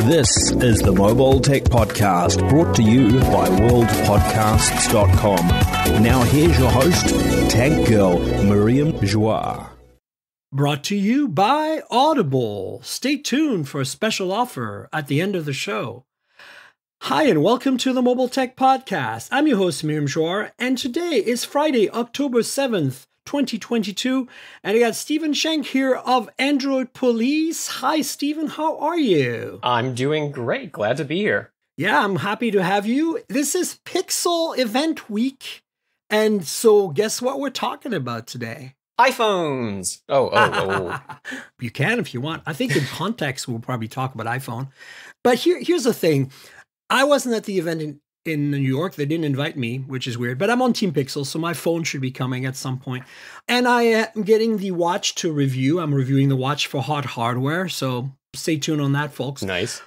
This is the Mobile Tech Podcast, brought to you by worldpodcasts.com. Now here's your host, Tank Girl, Miriam Joie. Brought to you by Audible. Stay tuned for a special offer at the end of the show. Hi, and welcome to the Mobile Tech Podcast. I'm your host, Miriam Joie, and today is Friday, October 7th, 2022, and I got Stephen Schenck here of Android Police. Hi, Stephen. How are you? I'm doing great. Glad to be here. Yeah, I'm happy to have you. This is Pixel Event Week, and so guess what we're talking about today? iPhones. Oh. You can if you want. I think in context, we'll probably talk about iPhone. But here's the thing. I wasn't at the event in New York. They didn't invite me, which is weird. But I'm on Team Pixel, so my phone should be coming at some point. And I am getting the watch to review. I'm reviewing the watch for Hot Hardware, so stay tuned on that, folks. Nice.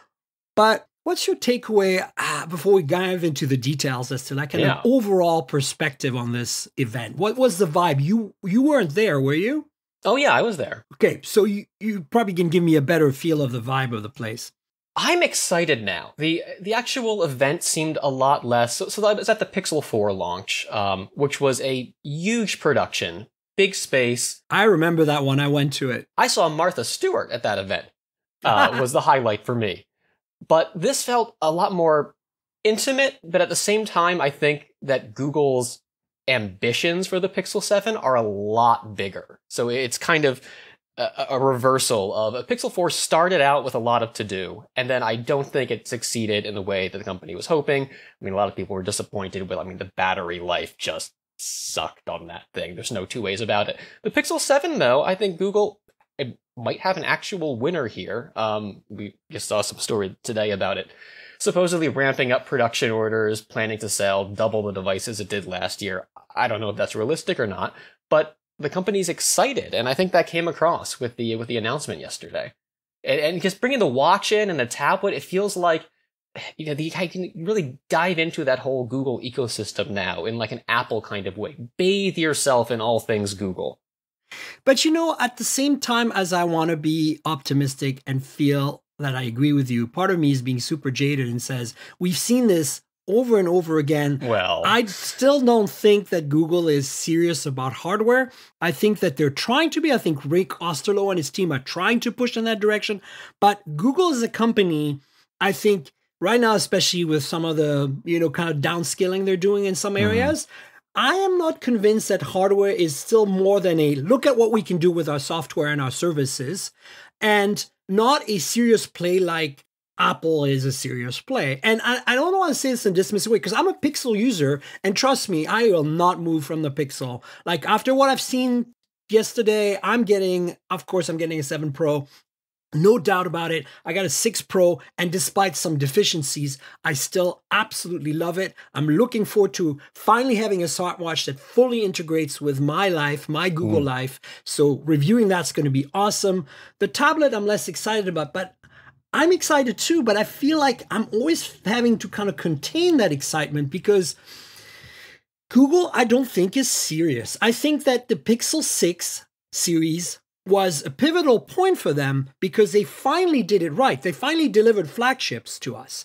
But what's your takeaway before we dive into the details as to like an overall perspective on this event? What was the vibe? You weren't there, were you? Oh, yeah, I was there. Okay, so you probably can give me a better feel of the vibe of the place. I'm excited now. The actual event seemed a lot less. So I was at the Pixel 4 launch, which was a huge production, big space. I remember that one. I went to it. I saw Martha Stewart at that event. Was the highlight for me. But this felt a lot more intimate, but at the same time, I think that Google's ambitions for the Pixel 7 are a lot bigger. So it's kind of a reversal of a Pixel 4 started out with a lot of to-do, and then I don't think it succeeded in the way that the company was hoping. I mean, a lot of people were disappointed with, the battery life just sucked on that thing. There's no two ways about it. The Pixel 7, though, I think Google might have an actual winner here. We just saw some story today about it. Supposedly ramping up production orders, planning to sell double the devices it did last year. I don't know if that's realistic or not, but the company's excited, and I think that came across with the announcement yesterday. And just bringing the watch in and the tablet, it feels like you can really dive into that whole Google ecosystem now in like an Apple kind of way. Bathe yourself in all things Google. But at the same time as I want to be optimistic and feel that I agree with you, part of me is being super jaded and says, we've seen this over and over again. Well, I still don't think that Google is serious about hardware. I think that they're trying to be. I think Rick Osterloh and his team are trying to push in that direction. But Google as a company, I think right now, especially with some of the, kind of downscaling they're doing in some areas, I am not convinced that hardware is still more than a look at what we can do with our software and our services, and not a serious play like Apple is a serious play. And I don't want to say this in a dismissive way, because I'm a Pixel user, and trust me, I will not move from the Pixel. Like, after what I've seen yesterday, I'm getting a 7 Pro. No doubt about it. I got a 6 Pro, and despite some deficiencies, I still absolutely love it. I'm looking forward to finally having a smartwatch that fully integrates with my life, my Google life. So reviewing that's going to be awesome. The tablet I'm less excited about, but I'm excited too, but I feel like I'm always having to kind of contain that excitement because Google, I don't think, is serious. I think that the Pixel 6 series was a pivotal point for them because they finally did it right. They finally delivered flagships to us,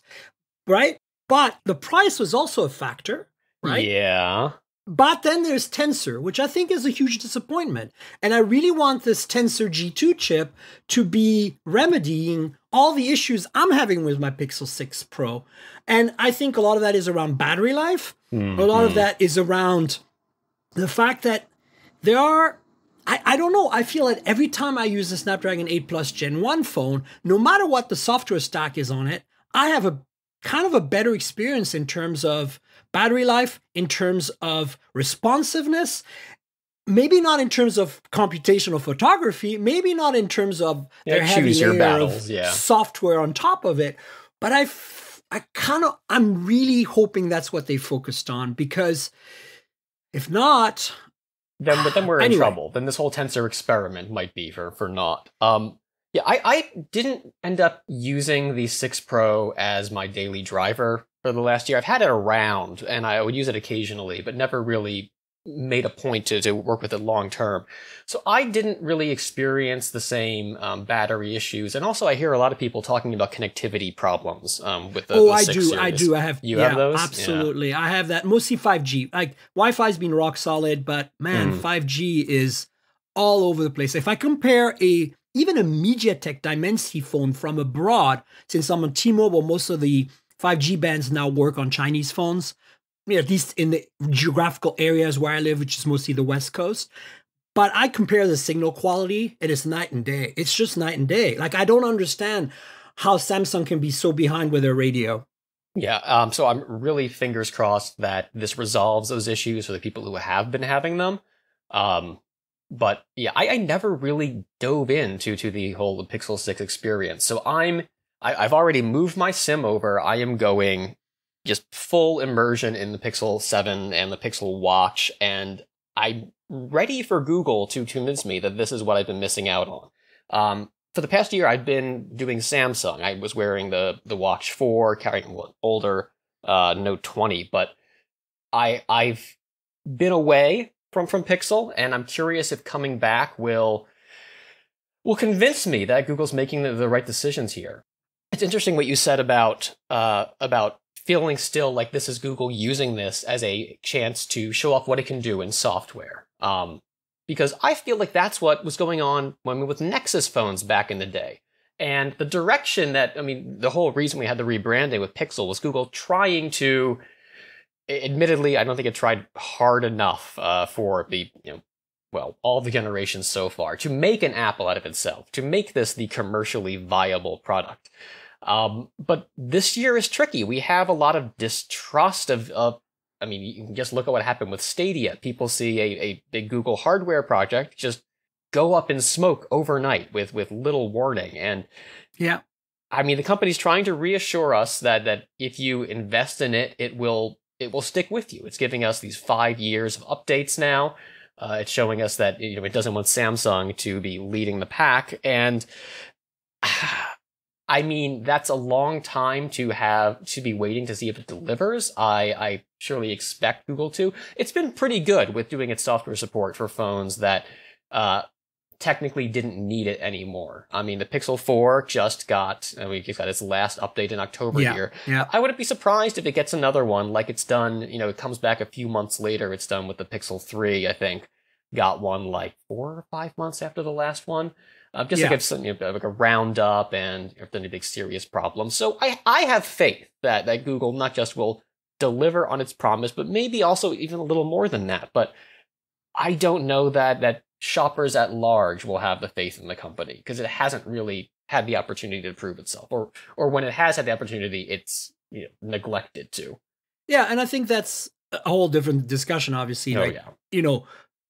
right? But the price was also a factor, right? Yeah. But then there's Tensor, which I think is a huge disappointment. And I really want this Tensor G2 chip to be remedying all the issues I'm having with my Pixel 6 Pro. And I think a lot of that is around battery life. A lot of that is around the fact that there are, I don't know, I feel that every time I use the Snapdragon 8 Plus Gen 1 phone, no matter what the software stack is on it, I have a kind of a better experience in terms of battery life, in terms of responsiveness, maybe not in terms of computational photography, maybe not in terms of their heavy layer of software on top of it, but I'm really hoping that's what they focused on, because if not, then we're in trouble. Then this whole Tensor experiment might be for naught. I didn't end up using the 6 Pro as my daily driver for the last year. I've had it around, and I would use it occasionally, but never really made a point to work with it long term. So I didn't really experience the same battery issues. And also I hear a lot of people talking about connectivity problems with the I 6 do. series. I do. I have. You have those? Absolutely. Yeah. I have that. Mostly 5G. Like Wi-Fi's been rock solid, but man, 5G is all over the place. If I compare even a MediaTek Dimensity phone from abroad, since I'm on T-Mobile, most of the 5G bands now work on Chinese phones, at least in the geographical areas where I live, which is mostly the West Coast. But I compare the signal quality, it is night and day. It's just night and day. Like, I don't understand how Samsung can be so behind with their radio. Yeah, so I'm really fingers crossed that this resolves those issues for the people who have been having them. But yeah, I never really dove into the whole Pixel 6 experience. So I've already moved my SIM over. I am going just full immersion in the Pixel 7 and the Pixel Watch, and I'm ready for Google to convince me that this is what I've been missing out on. For the past year, I've been doing Samsung. I was wearing the Watch 4, carrying an older Note 20, but I've been away from Pixel, and I'm curious if coming back will convince me that Google's making the right decisions here. It's interesting what you said about feeling still like this is Google using this as a chance to show off what it can do in software. Because I feel like that's what was going on with Nexus phones back in the day. And the direction the whole reason we had the rebranding with Pixel was Google trying to, admittedly, I don't think it tried hard enough for all the generations so far, to make an Apple out of itself, to make this the commercially viable product. But this year is tricky. We have a lot of distrust of you can just look at what happened with Stadia. People see a big Google hardware project just go up in smoke overnight with little warning. And yeah, the company's trying to reassure us that if you invest in it, it will stick with you. It's giving us these 5 years of updates now. It's showing us that it doesn't want Samsung to be leading the pack, and that's a long time to be waiting to see if it delivers. I surely expect Google to. It's been pretty good with doing its software support for phones that technically didn't need it anymore. The Pixel 4 just got its last update in October here. Yeah. I wouldn't be surprised if it gets another one like it's done, it comes back a few months later. It's done with the Pixel 3, I think. Got one like 4 or 5 months after the last one. To give some, like a roundup and if there are any big serious problems. So I have faith that Google not just will deliver on its promise, but maybe also even a little more than that. But I don't know that shoppers at large will have the faith in the company, because it hasn't really had the opportunity to prove itself, or when it has had the opportunity, it's neglected to. Yeah, and I think that's a whole different discussion, obviously. Yeah.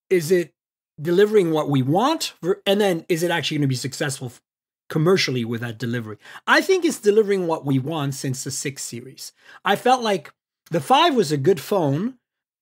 Is it delivering what we want, and then is it actually going to be successful commercially with that delivery? I think it's delivering what we want since the 6 series. I felt like the 5 was a good phone,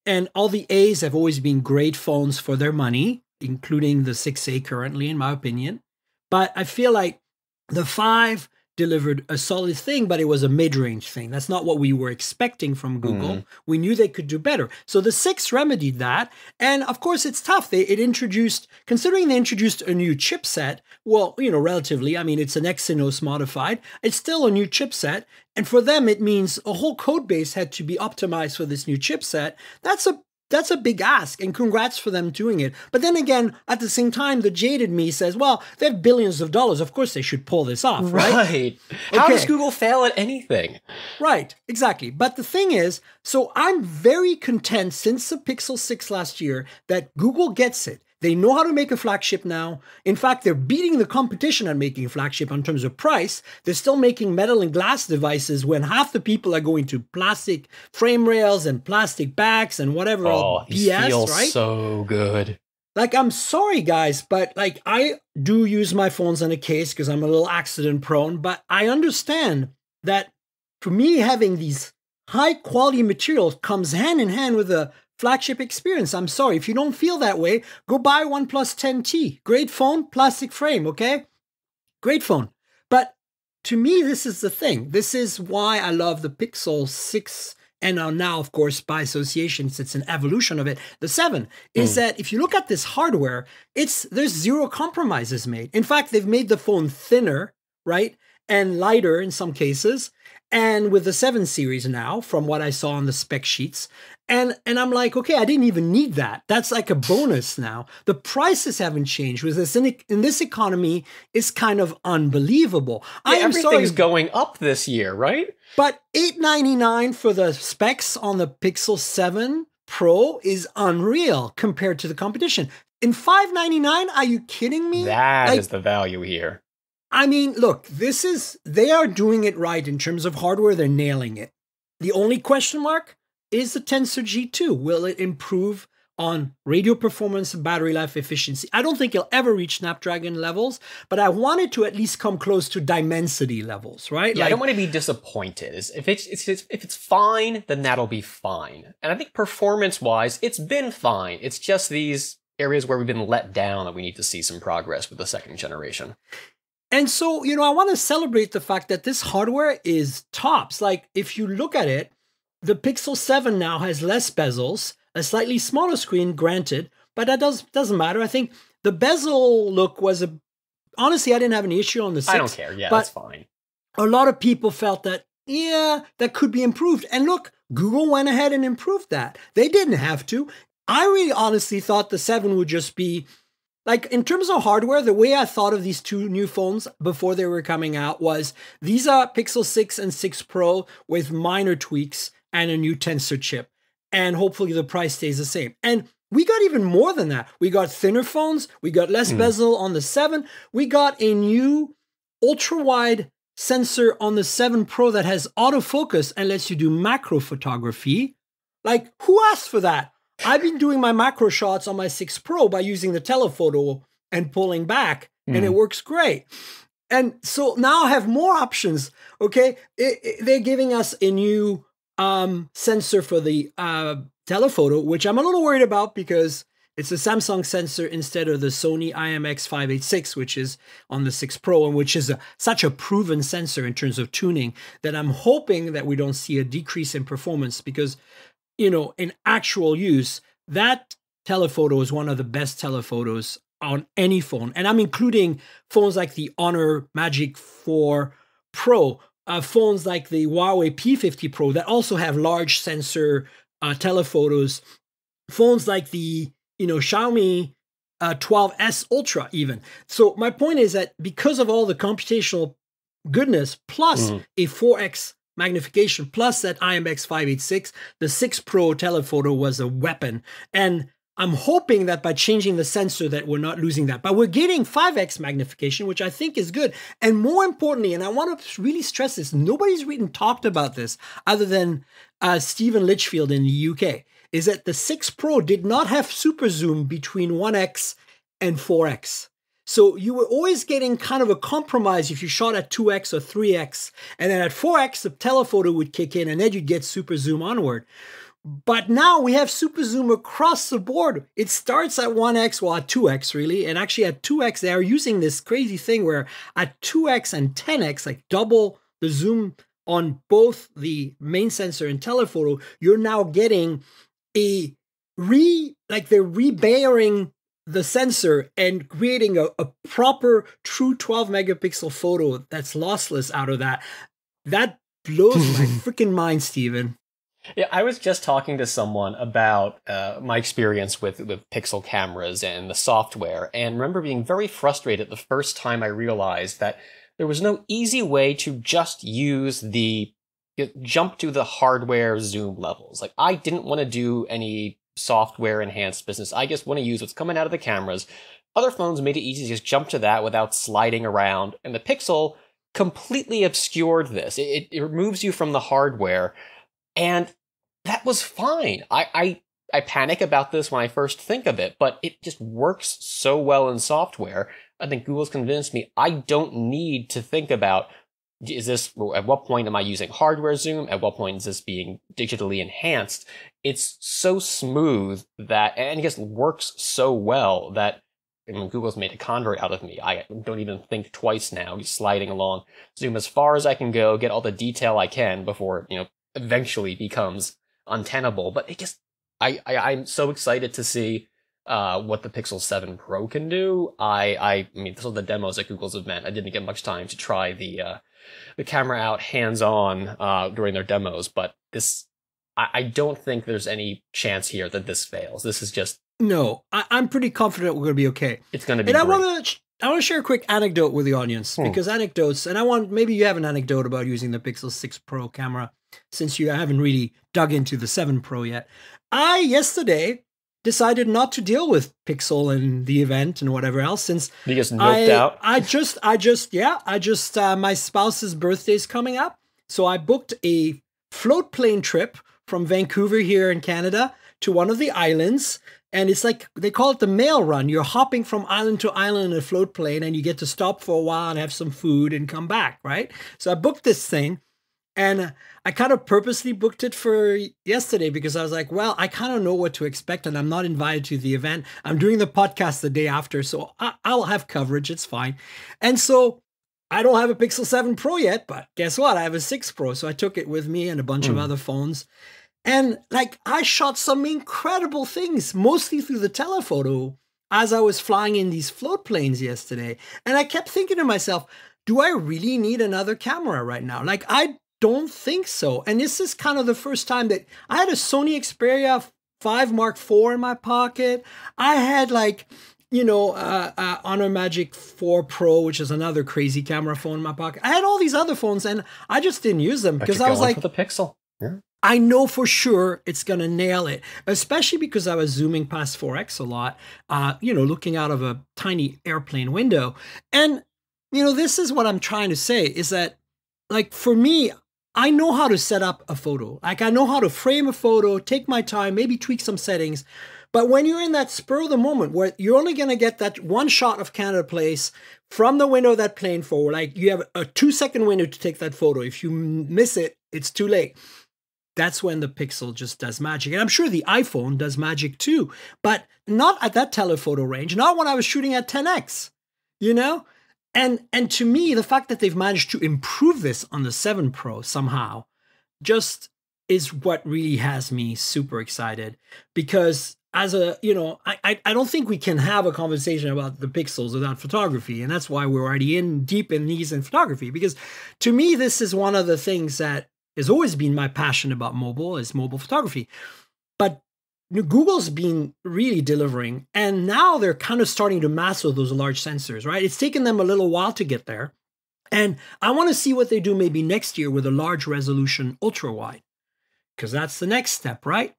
and all the A's have always been great phones for their money, including the 6A currently, in my opinion. But I feel like the 5 delivered a solid thing, but it was a mid-range thing. That's not what we were expecting from Google. We knew they could do better. So the 6 remedied that. And of course, it's tough. Considering they introduced a new chipset, relatively, it's an Exynos modified. It's still a new chipset. And for them, it means a whole code base had to be optimized for this new chipset. That's a big ask, and congrats for them doing it. But then again, at the same time, the jaded me says, well, they have billions of dollars. Of course they should pull this off, right? Right. How does Google fail at anything? Right, exactly. But the thing is, so I'm very content since the Pixel 6 last year that Google gets it. They know how to make a flagship now. In fact, they're beating the competition at making a flagship in terms of price. They're still making metal and glass devices when half the people are going to plastic frame rails and plastic backs and whatever. These BS, feel right? so good. I'm sorry, guys, but I do use my phones in a case because I'm a little accident prone, but I understand that for me, having these high quality materials comes hand in hand with a flagship experience. I'm sorry. If you don't feel that way, go buy OnePlus 10T. Great phone, plastic frame, okay? Great phone. But to me, this is the thing. This is why I love the Pixel 6 and now, of course, by association, it's an evolution of it, the 7, is that if you look at this hardware, there's zero compromises made. In fact, they've made the phone thinner, right? And lighter in some cases. And with the 7 series now, from what I saw on the spec sheets. And I'm like, okay, I didn't even need that. That's like a bonus now. The prices haven't changed. With this in this economy, is kind of unbelievable. Yeah, everything's going up this year, right? But $899 for the specs on the Pixel 7 Pro is unreal compared to the competition. In $599, are you kidding me? That is the value here. I mean, look, they are doing it right in terms of hardware. They're nailing it. The only question mark is the Tensor G2. Will it improve on radio performance and battery life efficiency? I don't think it'll ever reach Snapdragon levels, but I want it to at least come close to Dimensity levels, right? Yeah, I don't want to be disappointed. If it's fine, then that'll be fine. And I think performance-wise, it's been fine. It's just these areas where we've been let down that we need to see some progress with the second generation. And so, I want to celebrate the fact that this hardware is tops. Like, if you look at it, the Pixel 7 now has less bezels, a slightly smaller screen, granted, but that doesn't matter. I think the bezel look was honestly, I didn't have any issue on the 6. I don't care. Yeah, that's fine. A lot of people felt that, that could be improved. And look, Google went ahead and improved that. They didn't have to. I really honestly thought the 7 would just be, like, in terms of hardware, the way I thought of these 2 new phones before they were coming out was, these are Pixel 6 and 6 Pro with minor tweaks and a new Tensor chip. And hopefully the price stays the same. And we got even more than that. We got thinner phones. We got less bezel on the 7. We got a new ultra-wide sensor on the 7 Pro that has autofocus and lets you do macro photography. Like, who asked for that? I've been doing my macro shots on my 6 Pro by using the telephoto and pulling back, and it works great. And so now I have more options, okay? They're giving us a new sensor for the telephoto, which I'm a little worried about because it's a Samsung sensor instead of the Sony IMX586, which is on the 6 Pro, and which is such a proven sensor in terms of tuning that I'm hoping that we don't see a decrease in performance because, in actual use, that telephoto is one of the best telephotos on any phone. And I'm including phones like the Honor Magic 4 Pro, phones like the Huawei P50 Pro that also have large sensor telephotos, phones like the Xiaomi 12S Ultra even. So my point is that because of all the computational goodness plus a 4x magnification plus that IMX586, the 6 Pro telephoto was a weapon. And I'm hoping that by changing the sensor that we're not losing that. But we're getting 5x magnification, which I think is good. And more importantly, and I want to really stress this, nobody's really talked about this other than Stephen Litchfield in the UK, is that the 6 Pro did not have super zoom between 1x and 4x. So you were always getting kind of a compromise if you shot at 2x or 3x. And then at 4x, the telephoto would kick in and then you'd get super zoom onward. But now we have super zoom across the board. It starts at 1x, well, at 2x really. And actually at 2x, they are using this crazy thing where at 2x and 10x, like double the zoom on both the main sensor and telephoto, you're now getting they're rebayering the sensor and creating a proper true 12 megapixel photo that's lossless out of that. That blows my freaking mind, Steven. Yeah, I was just talking to someone about my experience with Pixel cameras and the software, and remember being very frustrated the first time I realized that there was no easy way to just jump to the hardware zoom levels. Like, I didn't want to do any software enhanced business. I just want to use what's coming out of the cameras. Other phones made it easy to just jump to that without sliding around, and the Pixel completely obscured this. It removes you from the hardware, and that was fine. I panic about this when I first think of it, but it just works so well in software. I think Google's convinced me I don't need to think about, at what point am I using hardware zoom? At what point is this being digitally enhanced? It's so smooth that, and it just works so well that, I mean, Google's made a convert out of me. I don't even think twice now, just sliding along, zoom as far as I can go, get all the detail I can before, eventually becomes untenable. But I'm so excited to see what the Pixel 7 Pro can do. I mean, this was the demos at Google's event. I didn't get much time to try the camera out hands-on during their demos, but I don't think there's any chance here that this fails. This is just... No, I'm pretty confident we're going to be okay. It's going to be great. I want to share a quick anecdote with the audience, because anecdotes, and maybe you have an anecdote about using the Pixel 6 Pro camera, since you haven't really dug into the 7 Pro yet. I, yesterday, decided not to deal with Pixel and the event and whatever else, since you just noped out. My spouse's birthday is coming up, so I booked a float plane trip from Vancouver here in Canada to one of the islands, and it's like, they call it the mail run. You're hopping from island to island in a float plane, and you get to stop for a while and have some food and come back, right? So I booked this thing, and I kind of purposely booked it for yesterday because I was like, well, I kind of know what to expect, and I'm not invited to the event. I'm doing the podcast the day after, so I'll have coverage. It's fine. And so I don't have a Pixel 7 Pro yet, but guess what? I have a 6 Pro, so I took it with me and a bunch of other phones. And like, I shot some incredible things, mostly through the telephoto, as I was flying in these float planes yesterday. And I kept thinking to myself, do I really need another camera right now? Like, I don't think so. And this is kind of the first time that I had a Sony Xperia 5 Mark IV in my pocket. I had Honor Magic 4 Pro, which is another crazy camera phone in my pocket. I had all these other phones, and I just didn't use them because I was like, for the Pixel. Yeah. I know for sure it's going to nail it, especially because I was zooming past 4X a lot, looking out of a tiny airplane window. And, this is what I'm trying to say is that, like, for me, I know how to set up a photo. Like, I know how to frame a photo, take my time, maybe tweak some settings. But when you're in that spur of the moment where you're only going to get that one shot of Canada Place from the window of that plane forward, like you have a 2-second window to take that photo. If you miss it, it's too late. That's when the Pixel just does magic. And I'm sure the iPhone does magic too, but not at that telephoto range, not when I was shooting at 10x, And to me, the fact that they've managed to improve this on the 7 Pro somehow just is what really has me super excited, because I don't think we can have a conversation about the Pixels without photography. And that's why we're already deep in these in photography, because to me, this is one of the things that has always been my passion about mobile, is mobile photography. But Google's been really delivering, and now they're kind of starting to master those large sensors, right? It's taken them a little while to get there. And I want to see what they do maybe next year with a large resolution ultra wide, because that's the next step, right?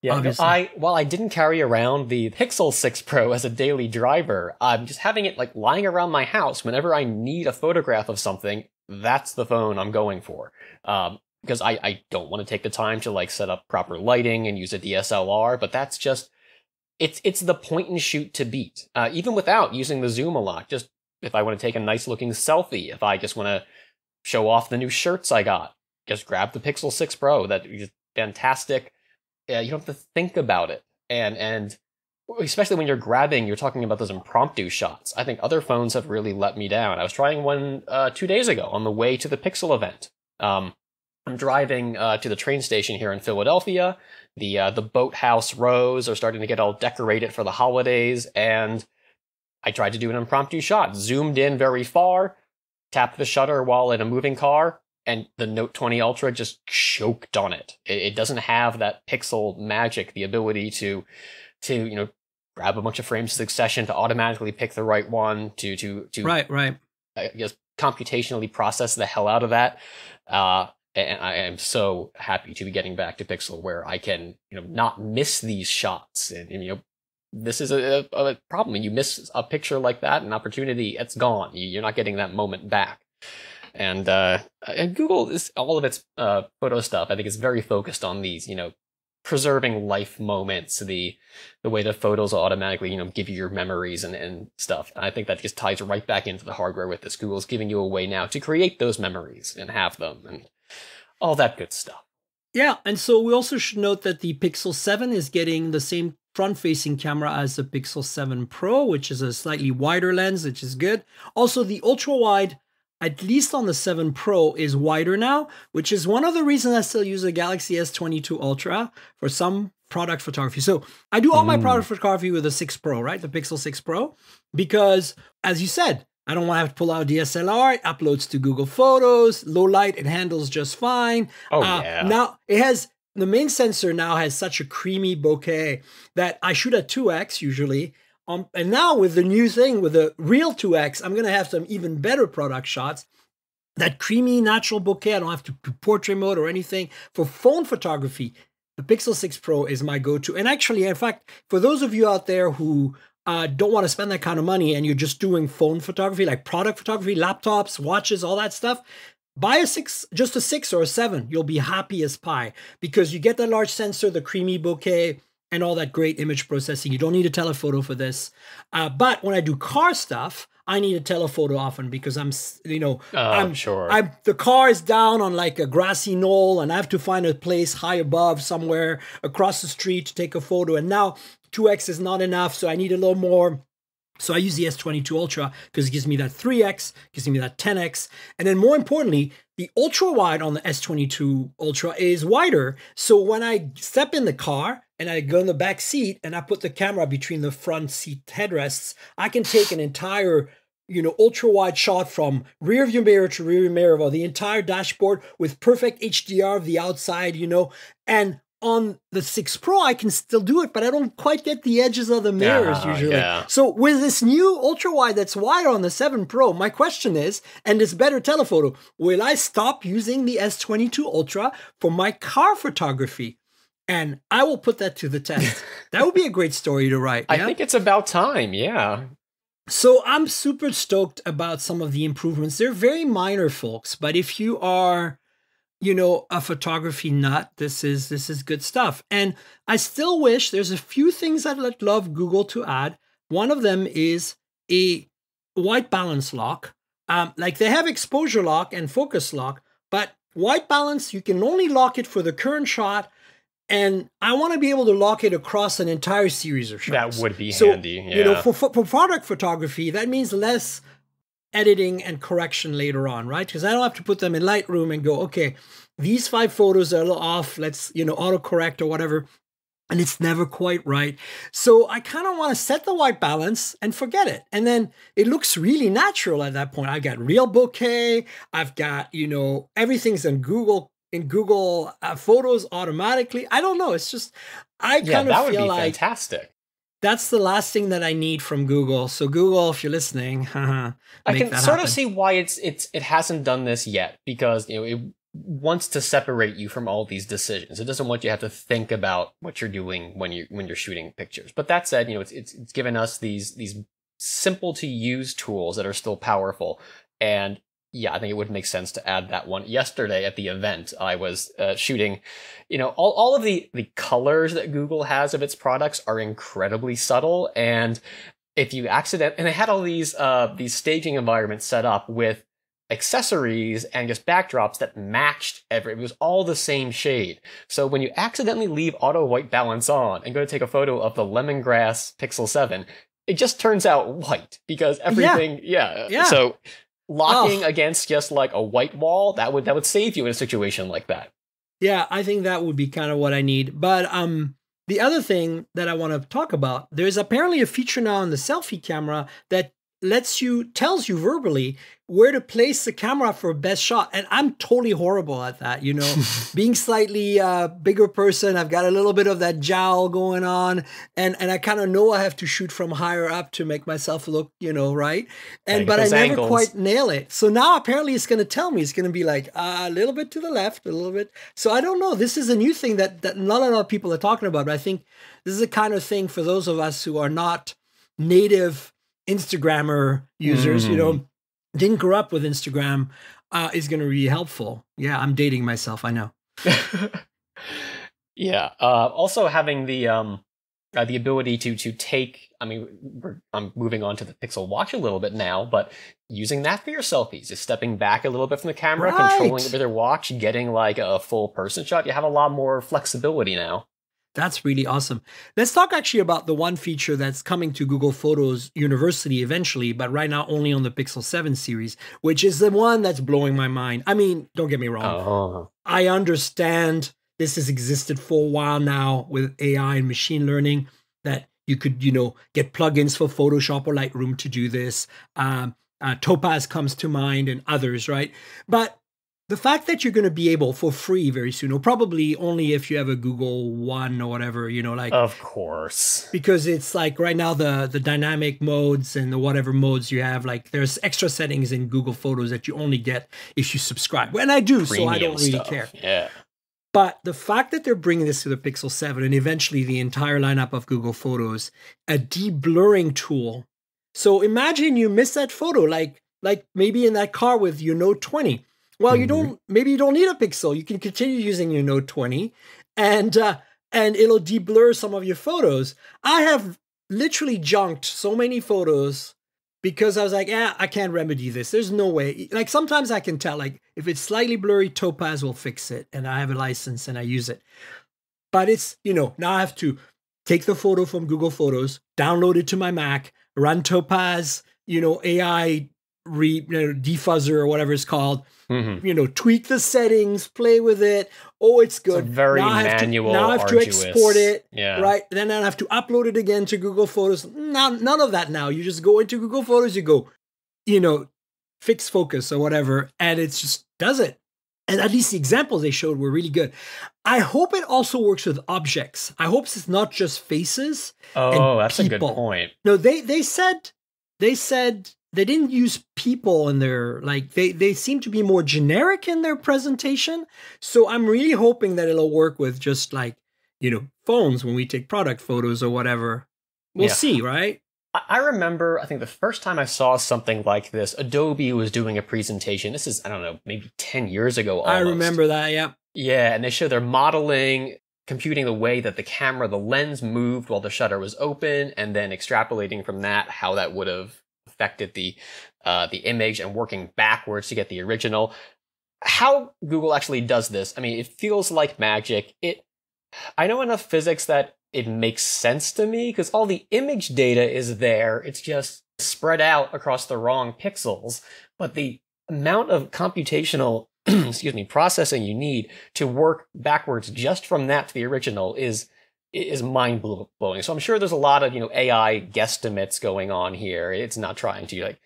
Yeah, while I didn't carry around the Pixel 6 Pro as a daily driver, I'm just having it like lying around my house. Whenever I need a photograph of something, that's the phone I'm going for. Because I don't want to take the time to like set up proper lighting and use a DSLR, but that's just, it's the point and shoot to beat. Even without using the zoom a lot, just if I want to take a nice looking selfie, if I just want to show off the new shirts I got, just grab the Pixel 6 Pro. That is fantastic. You don't have to think about it. And especially when you're talking about those impromptu shots. I think other phones have really let me down. I was trying one 2 days ago on the way to the Pixel event. I'm driving to the train station here in Philadelphia. The boathouse rows are starting to get all decorated for the holidays, and I tried to do an impromptu shot. Zoomed in very far, tapped the shutter while in a moving car, and the Note 20 Ultra just choked on it. It doesn't have that pixel magic, the ability to grab a bunch of frames in succession to automatically pick the right one, to right. I guess computationally process the hell out of that. And I am so happy to be getting back to Pixel, where I can, not miss these shots. And this is a problem. When you miss a picture like that, an opportunity, it's gone. You're not getting that moment back. And Google is all of its photo stuff. I think it's very focused on these, preserving life moments, the way the photos will automatically, give you your memories and stuff. And I think that just ties right back into the hardware with this. Google's giving you a way now to create those memories and have them and all that good stuff. Yeah, and so we also should note that the Pixel 7 is getting the same front-facing camera as the Pixel 7 Pro, which is a slightly wider lens, which is good. Also, the ultra-wide at least on the 7 Pro, is wider now, which is one of the reasons I still use the Galaxy S22 Ultra for some product photography. So I do all my product photography with the 6 Pro, right? The Pixel 6 Pro, because as you said, I don't want to have to pull out DSLR. It uploads to Google Photos, low light, it handles just fine. Yeah. Now it has, the main sensor now has such a creamy bokeh that I shoot at 2x usually. And now with the new thing, with the real 2x, I'm going to have some even better product shots. That creamy natural bokeh, I don't have to do portrait mode or anything. For phone photography, the Pixel 6 Pro is my go-to. And actually, in fact, for those of you out there who don't want to spend that kind of money and you're just doing phone photography, like product photography, laptops, watches, all that stuff, buy a 6, just a 6 or a 7. You'll be happy as pie because you get the large sensor, the creamy bokeh, and all that great image processing. You don't need a telephoto for this. But when I do car stuff, I need a telephoto often because the car is down on like a grassy knoll and I have to find a place high above somewhere across the street to take a photo. And now 2x is not enough, so I need a little more. So I use the S22 Ultra because it gives me that 3x, gives me that 10x. And then more importantly, the ultra wide on the S22 Ultra is wider. So when I step in the car and I go in the back seat and I put the camera between the front seat headrests, I can take an entire, ultra wide shot from rear view mirror to rear view mirror of the entire dashboard with perfect HDR of the outside, and on the 6 Pro, I can still do it, but I don't quite get the edges of the mirrors usually. Yeah. So with this new ultra wide that's wider on the 7 Pro, my question is, and this better telephoto, will I stop using the S22 Ultra for my car photography? And I will put that to the test. That would be a great story to write. I think it's about time, yeah. So I'm super stoked about some of the improvements. They're very minor, folks, but if you are a photography nut, this is good stuff. And I still wish there's a few things I'd love Google to add. One of them is a white balance lock. Like they have exposure lock and focus lock, but white balance, you can only lock it for the current shot. And I want to be able to lock it across an entire series of shots. That would be handy. Yeah. For product photography, that means less editing and correction later on, right? Because I don't have to put them in Lightroom and go, okay, these 5 photos are a little off. Let's, autocorrect or whatever. And it's never quite right. So I kind of want to set the white balance and forget it. And then it looks really natural at that point. I've got real bokeh. I've got, everything's in Google Photos automatically. I don't know. It's just, I kind of feel like fantastic. That's the last thing that I need from Google. So Google, if you're listening, I can sort of see why it hasn't done this yet, because it wants to separate you from all these decisions. It doesn't want you to have to think about what you're doing when you're shooting pictures. But that said, it's given us these simple to use tools that are still powerful. And yeah, I think it would make sense to add that one. Yesterday at the event, I was shooting, all of the colors that Google has of its products are incredibly subtle. And if you and they had all these staging environments set up with accessories and just backdrops that matched it was all the same shade. So when you accidentally leave auto white balance on and go to take a photo of the lemongrass Pixel 7, it just turns out white because everything, yeah. So locking against just like a white wall, that would save you in a situation like that. Yeah, I think that would be kind of what I need. But the other thing that I want to talk about, there's apparently a feature now in the selfie camera that tells you verbally where to place the camera for best shot. And I'm totally horrible at that, being slightly bigger person. I've got a little bit of that jowl going on and I kind of know I have to shoot from higher up to make myself look, right. But I never quite nail it. So now apparently it's going to tell me, it's going to be like a little bit to the left, a little bit. So I don't know. This is a new thing that not a lot of people are talking about. But I think this is the kind of thing for those of us who are not native Instagrammer users, didn't grow up with Instagram, is going to be really helpful. Yeah, I'm dating myself. I know. Yeah. Also having the ability to take. I mean, I'm moving on to the Pixel Watch a little bit now, but using that for your selfies, just stepping back a little bit from the camera, controlling it with your watch, getting like a full person shot. You have a lot more flexibility now. That's really awesome. Let's talk actually about the one feature that's coming to Google Photos University eventually, but right now only on the Pixel 7 series, which is the one that's blowing my mind. I mean, don't get me wrong. I understand this has existed for a while now with AI and machine learning, that you could, get plugins for Photoshop or Lightroom to do this. Topaz comes to mind and others, right? But the fact that you're going to be able for free very soon, or probably only if you have a Google One or whatever, Of course. Because it's like right now the dynamic modes and the whatever modes you have, like there's extra settings in Google Photos that you only get if you subscribe. And I do, so I don't really care. Yeah. But the fact that they're bringing this to the Pixel 7 and eventually the entire lineup of Google Photos, a deblurring tool. So imagine you miss that photo, like maybe in that car with your Note 20. Well, maybe you don't need a Pixel. You can continue using your Note 20 and it'll deblur some of your photos. I have literally junked so many photos because I was like, I can't remedy this. There's no way. Like sometimes I can tell, like if it's slightly blurry, Topaz will fix it and I have a license and I use it. But it's, now I have to take the photo from Google Photos, download it to my Mac, run Topaz, AI defuzzer or whatever it's called, tweak the settings, play with it. Oh, it's good. It's a very manual, now I have to export it, yeah. right? Then I have to upload it again to Google Photos. None of that now. You just go into Google Photos, you go, fix focus or whatever, and it just does it. And at least the examples they showed were really good. I hope it also works with objects. I hope it's not just faces. Oh, that's people. A good point. No, they said they didn't use people in their, like, they seem to be more generic in their presentation. So I'm really hoping that it'll work with just like, phones when we take product photos or whatever. We'll see, right? I remember, I think the first time I saw something like this, Adobe was doing a presentation. This is, I don't know, maybe 10 years ago almost. I remember that, yeah. Yeah, and they show their modeling, computing the way that the lens moved while the shutter was open, and then extrapolating from that how that would have affected the image and working backwards to get the original. How Google actually does this, I mean, it feels like magic. I know enough physics that it makes sense to me because all the image data is there. It's just spread out across the wrong pixels. But the amount of computational processing you need to work backwards just from that to the original is mind blowing. So I'm sure there's a lot of, AI guesstimates going on here. It's not trying to like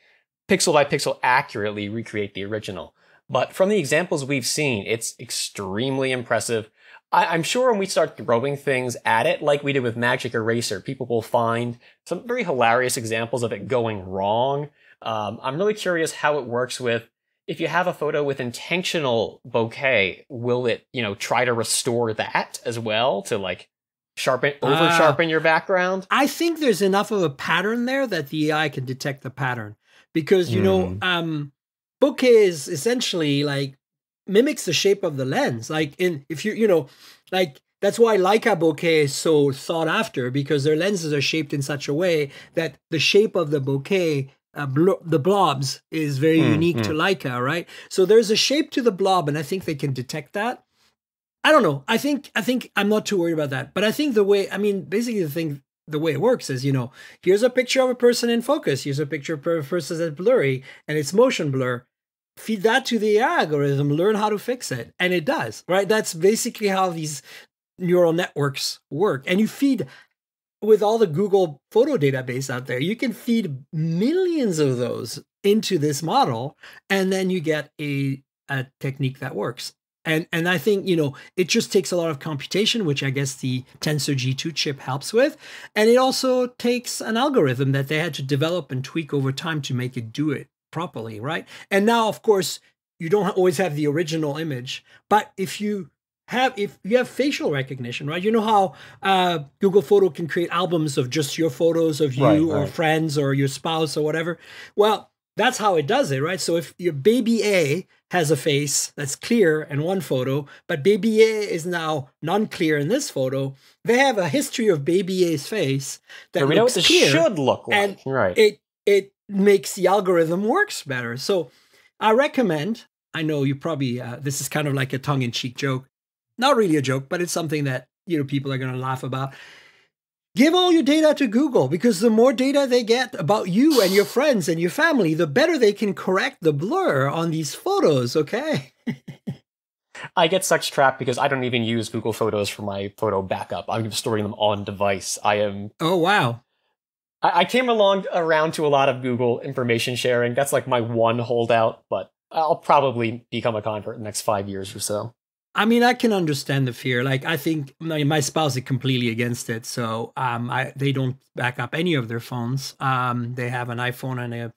pixel by pixel accurately recreate the original. But from the examples we've seen, it's extremely impressive. I'm sure when we start throwing things at it, like we did with Magic Eraser, people will find some very hilarious examples of it going wrong. I'm really curious how it works with, if you have a photo with intentional bokeh, will it, try to restore that as well to like over sharpen your background? I think there's enough of a pattern there that the AI can detect the pattern because, bokeh is essentially like mimics the shape of the lens. Like if you that's why Leica bokeh is so sought after, because their lenses are shaped in such a way that the shape of the bokeh, the blobs, is very unique to Leica, right? So there's a shape to the blob, and I think they can detect that. I don't know. I think I'm not too worried about that. But I think the way it works is, here's a picture of a person in focus. Here's a picture of a person that's blurry, and it's motion blur. Feed that to the AI algorithm, learn how to fix it. And it does, right? That's basically how these neural networks work. And you feed, with all the Google photo database out there, you can feed millions of those into this model, and then you get a technique that works. And I think, it just takes a lot of computation, which I guess the Tensor G2 chip helps with. And it also takes an algorithm that they had to develop and tweak over time to make it do it properly, right? And now, of course, you don't always have the original image, but if you have facial recognition, right? You know how Google Photo can create albums of just your photos of you or friends or your spouse or whatever. Well, that's how it does it, right? So if your baby A has a face that's clear in one photo, but baby A is now non-clear in this photo, they have a history of baby A's face that we looks know what clear, this should look like, and right? It makes the algorithm works better. So I recommend, I know you probably, this is kind of like a tongue-in-cheek joke. Not really a joke, but it's something that people are going to laugh about. Give all your data to Google, because the more data they get about you and your friends and your family, the better they can correct the blur on these photos, okay? I get such crap because I don't even use Google Photos for my photo backup. I'm storing them on device. Oh, wow. I came around to a lot of Google information sharing. That's like my one holdout, but I'll probably become a convert in the next 5 years or so. I mean, I can understand the fear. Like, I think my spouse is completely against it. So they don't back up any of their phones. They have an iPhone and a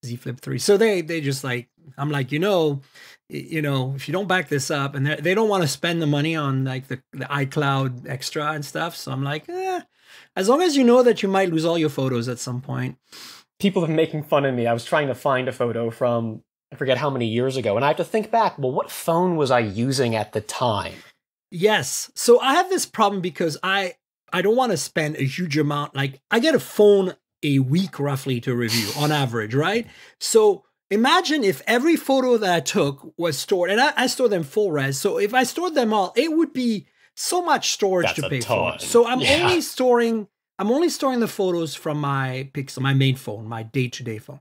Z Flip 3. So they just like, I'm like, if you don't back this up, and they don't want to spend the money on like the iCloud extra and stuff. So I'm like, as long as you know that you might lose all your photos at some point. People have been making fun of me. I was trying to find a photo from, I forget how many years ago, and I have to think back, well, what phone was I using at the time? Yes. So I have this problem because I don't want to spend a huge amount. Like, I get a phone a week roughly to review on average, right? So imagine if every photo that I took was stored, and I store them full res. So if I stored them all, it would be so much storage to pay for. So I'm only storing the photos from my Pixel, my main phone, my day-to-day phone.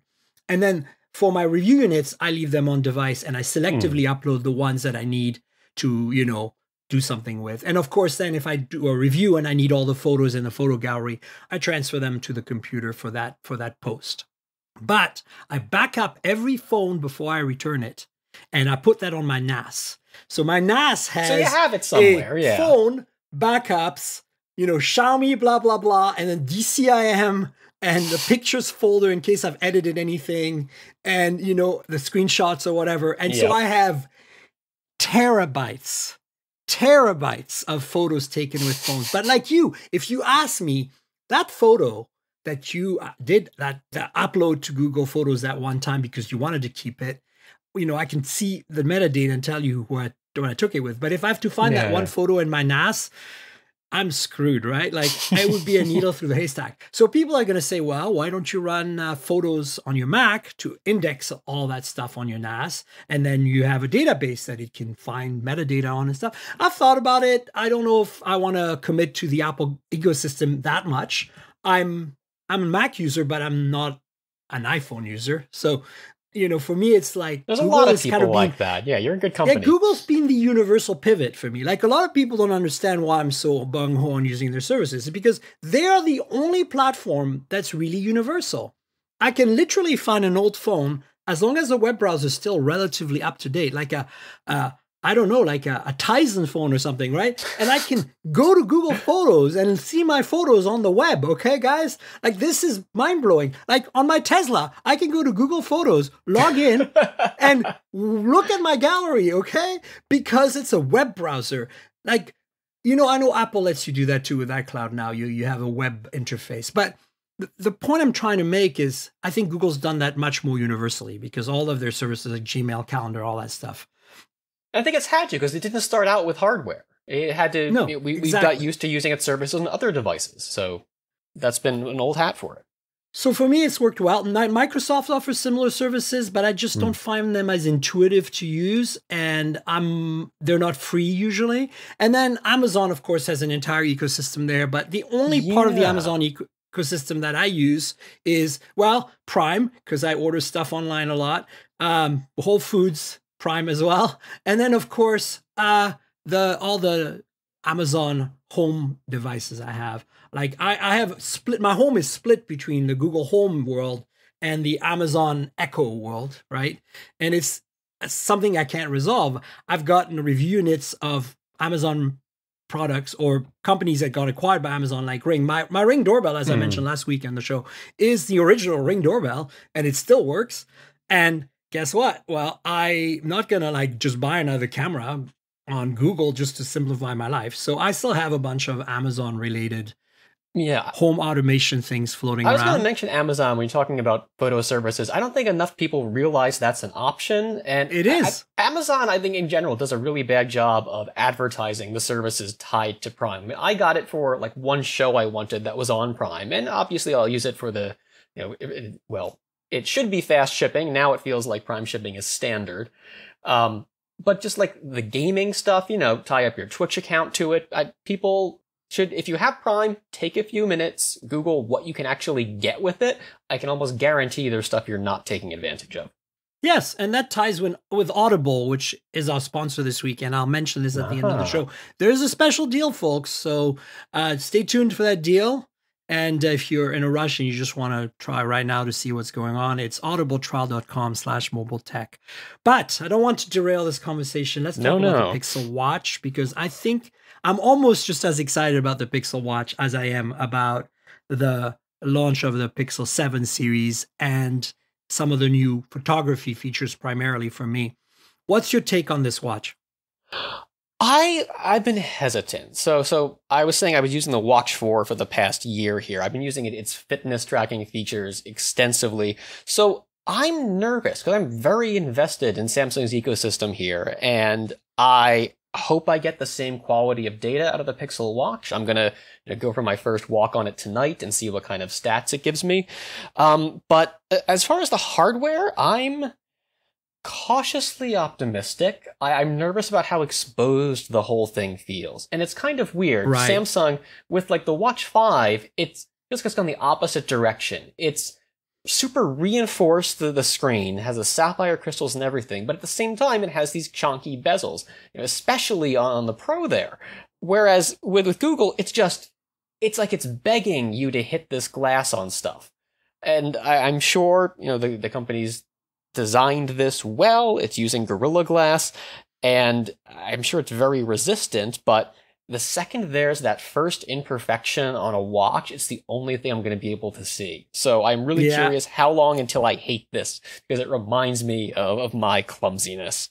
And then for my review units, I leave them on device, and I selectively upload the ones that I need to, do something with. And of course, then if I do a review and I need all the photos in the photo gallery, I transfer them to the computer for that post. But I back up every phone before I return it, and I put that on my NAS. So my NAS has so you have it somewhere, phone backups, Xiaomi, blah, blah, blah, and then DCIM, and the pictures folder in case I've edited anything, and, the screenshots or whatever. And so I have terabytes of photos taken with phones. But like if you ask me, that photo that you did, that upload to Google Photos that one time because you wanted to keep it, I can see the metadata and tell you what I took it with. But if I have to find that one photo in my NAS, I'm screwed, right? Like, it would be a needle through the haystack. So people are going to say, well, why don't you run Photos on your Mac to index all that stuff on your NAS? And then you have a database that it can find metadata on and stuff. I've thought about it. I don't know if I want to commit to the Apple ecosystem that much. I'm a Mac user, but I'm not an iPhone user. So, for me, it's like there's Google a lot of people like that. Yeah, you're in good company. Yeah, Google's been the universal pivot for me. Like, a lot of people don't understand why I'm so bung-ho on using their services. It's because they are the only platform that's really universal. I can literally find an old phone as long as the web browser is still relatively up to date, like a Tizen phone or something, right? And I can go to Google Photos and see my photos on the web, okay, guys? Like, this is mind-blowing. Like, on my Tesla, I can go to Google Photos, log in, and look at my gallery, okay? Because it's a web browser. Like, I know Apple lets you do that too with iCloud now. You have a web interface. But the point I'm trying to make is I think Google's done that much more universally because all of their services like Gmail, Calendar, all that stuff. I think it's had to because it didn't start out with hardware. It had to. No, we got used to using its services on other devices, so that's been an old hat for it. So for me, it's worked well. Microsoft offers similar services, but I just don't find them as intuitive to use, and they're not free usually. And then Amazon, of course, has an entire ecosystem there, but the only part of the Amazon ecosystem that I use is, Prime, because I order stuff online a lot, Whole Foods, Prime as well. And then, of course, all the Amazon home devices I have. Like, I have split, my home is split between the Google Home world and the Amazon Echo world, right? And it's something I can't resolve. I've gotten review units of Amazon products or companies that got acquired by Amazon, like Ring. My Ring doorbell, as I mentioned last week on the show, is the original Ring doorbell, and it still works. And guess what? Well, I'm not going to just buy another camera on Google just to simplify my life. So I still have a bunch of Amazon related home automation things floating around. I was going to mention Amazon when you're talking about photo services. I don't think enough people realize that's an option. And it is. Amazon, I think in general, does a really bad job of advertising the services tied to Prime. I mean, I got it for one show I wanted that was on Prime. And obviously I'll use it for the, it should be fast shipping. Now it feels like Prime shipping is standard. But just like the gaming stuff, tie up your Twitch account to it. People should, if you have Prime, take a few minutes, Google what you can actually get with it. I can almost guarantee there's stuff you're not taking advantage of. Yes, and that ties with Audible, which is our sponsor this week, and I'll mention this at the end of the show. There's a special deal, folks, so stay tuned for that deal. And if you're in a rush and you just want to try right now to see what's going on, it's audibletrial.com/mobiletech. But I don't want to derail this conversation. Let's talk about the Pixel Watch, because I think I'm almost just as excited about the Pixel Watch as I am about the launch of the Pixel 7 series and some of the new photography features primarily for me. What's your take on this watch? I've been hesitant. So I was saying I was using the Watch 4 for the past year here. I've been using its fitness tracking features extensively. So I'm nervous because I'm very invested in Samsung's ecosystem here, and I hope I get the same quality of data out of the Pixel Watch. I'm gonna go for my first walk on it tonight and see what kind of stats it gives me. But as far as the hardware, I'm cautiously optimistic. I'm nervous about how exposed the whole thing feels. And it's kind of weird. Right. Samsung, with like the Watch 5, it's just gone the opposite direction. It's super reinforced the screen, has the sapphire crystals and everything, but at the same time, it has these chunky bezels, especially on the Pro there. Whereas with Google, it's like it's begging you to hit this glass on stuff. And I'm sure, the company's designed this well. It's using Gorilla Glass, and I'm sure it's very resistant, but the second there's that first imperfection on a watch, it's the only thing I'm going to be able to see. So I'm really curious how long until I hate this, because it reminds me of my clumsiness.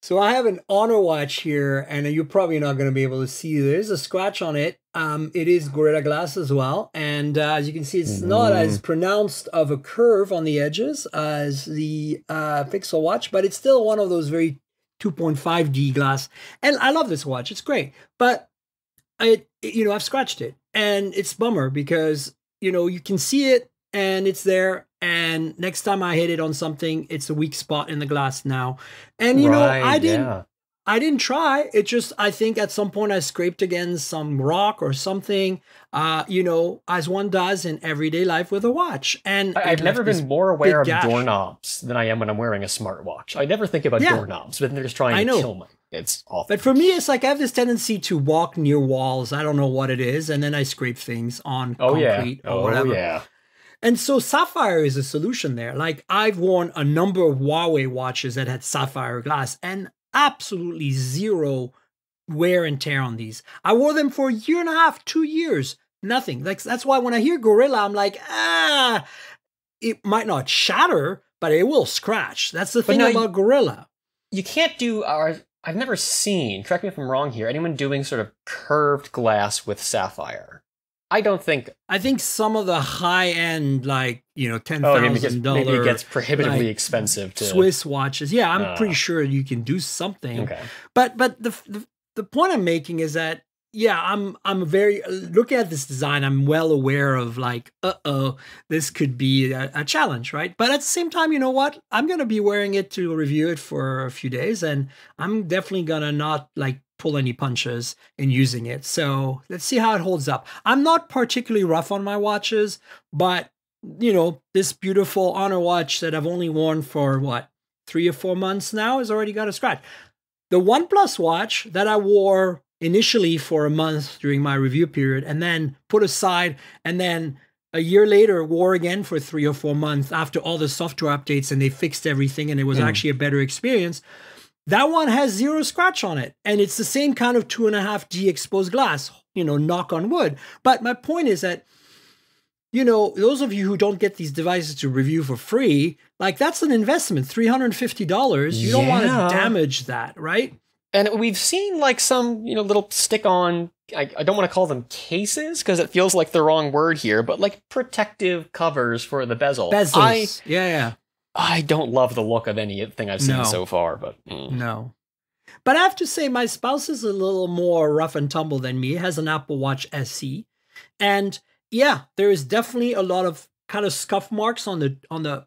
So I have an Honor Watch here, and you're probably not going to be able to see. There's a scratch on it. It is Gorilla Glass as well. And as you can see, it's not as pronounced of a curve on the edges as the Pixel Watch, but it's still one of those very 2.5D glass. And I love this watch. It's great. But I've scratched it, and it's a bummer because, you can see it and it's there. And next time I hit it on something, it's a weak spot in the glass now. And, I didn't try. It just, I think at some point I scraped against some rock or something, as one does in everyday life with a watch. And I've never been more aware of doorknobs than I am when I'm wearing a smartwatch. I never think about doorknobs, but they're just trying to kill me. It's awful. But for me, it's like I have this tendency to walk near walls. I don't know what it is. And then I scrape things on concrete or whatever. Oh, yeah. And so sapphire is a solution there. Like, I've worn a number of Huawei watches that had sapphire glass and absolutely zero wear and tear on these. I wore them for a year and a half, 2 years, nothing. Like, that's why when I hear Gorilla, I'm like, it might not shatter, but it will scratch. That's the thing about Gorilla. You can't do I've never seen, correct me if I'm wrong here, anyone doing sort of curved glass with sapphire. I think some of the high end, like, $10,000. Maybe it gets prohibitively expensive to Swiss watches. Yeah, I'm pretty sure you can do something. Okay. But the point I'm making is that, I'm very, looking at this design, I'm well aware of like, this could be a challenge, right? But at the same time, you know what? I'm going to be wearing it to review it for a few days, and I'm definitely going to not like pull any punches in using it. So let's see how it holds up. I'm not particularly rough on my watches, but this beautiful Honor watch that I've only worn for 3 or 4 months now has already got a scratch. The OnePlus watch that I wore initially for a month during my review period and then put aside, and then a year later wore again for 3 or 4 months after all the software updates and they fixed everything and it was actually a better experience. That one has zero scratch on it. And it's the same kind of 2.5D exposed glass, knock on wood. But my point is that, those of you who don't get these devices to review for free, like, that's an investment, $350. You don't want to damage that, right? And we've seen like some, little stick-on, I don't want to call them cases because it feels like the wrong word here, but like protective covers for the bezel. Bezels. Yeah. I don't love the look of anything I've seen so far, but no. But I have to say, my spouse is a little more rough and tumble than me. He has an Apple Watch SE, and there is definitely a lot of kind of scuff marks on the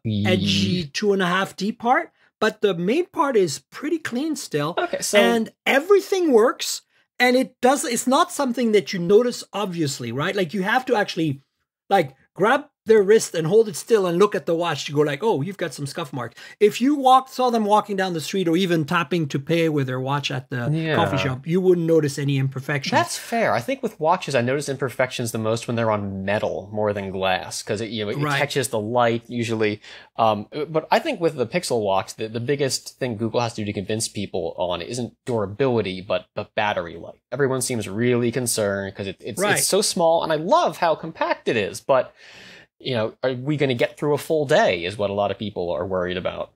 edgy 2.5D part. but the main part is pretty clean still. Okay, so and everything works. And it's not something that you notice obviously, right? Like you have to actually like grab their wrist and hold it still and look at the watch to go like, oh, you've got some scuff marks. If you saw them walking down the street or even tapping to pay with their watch at the coffee shop, you wouldn't notice any imperfections. That's fair. I think with watches, I notice imperfections the most when they're on metal more than glass because it catches the light usually. But I think with the Pixel watch, the biggest thing Google has to do to convince people on isn't durability, but battery life. Everyone seems really concerned because it's so small, and I love how compact it is, but are we going to get through a full day is what a lot of people are worried about.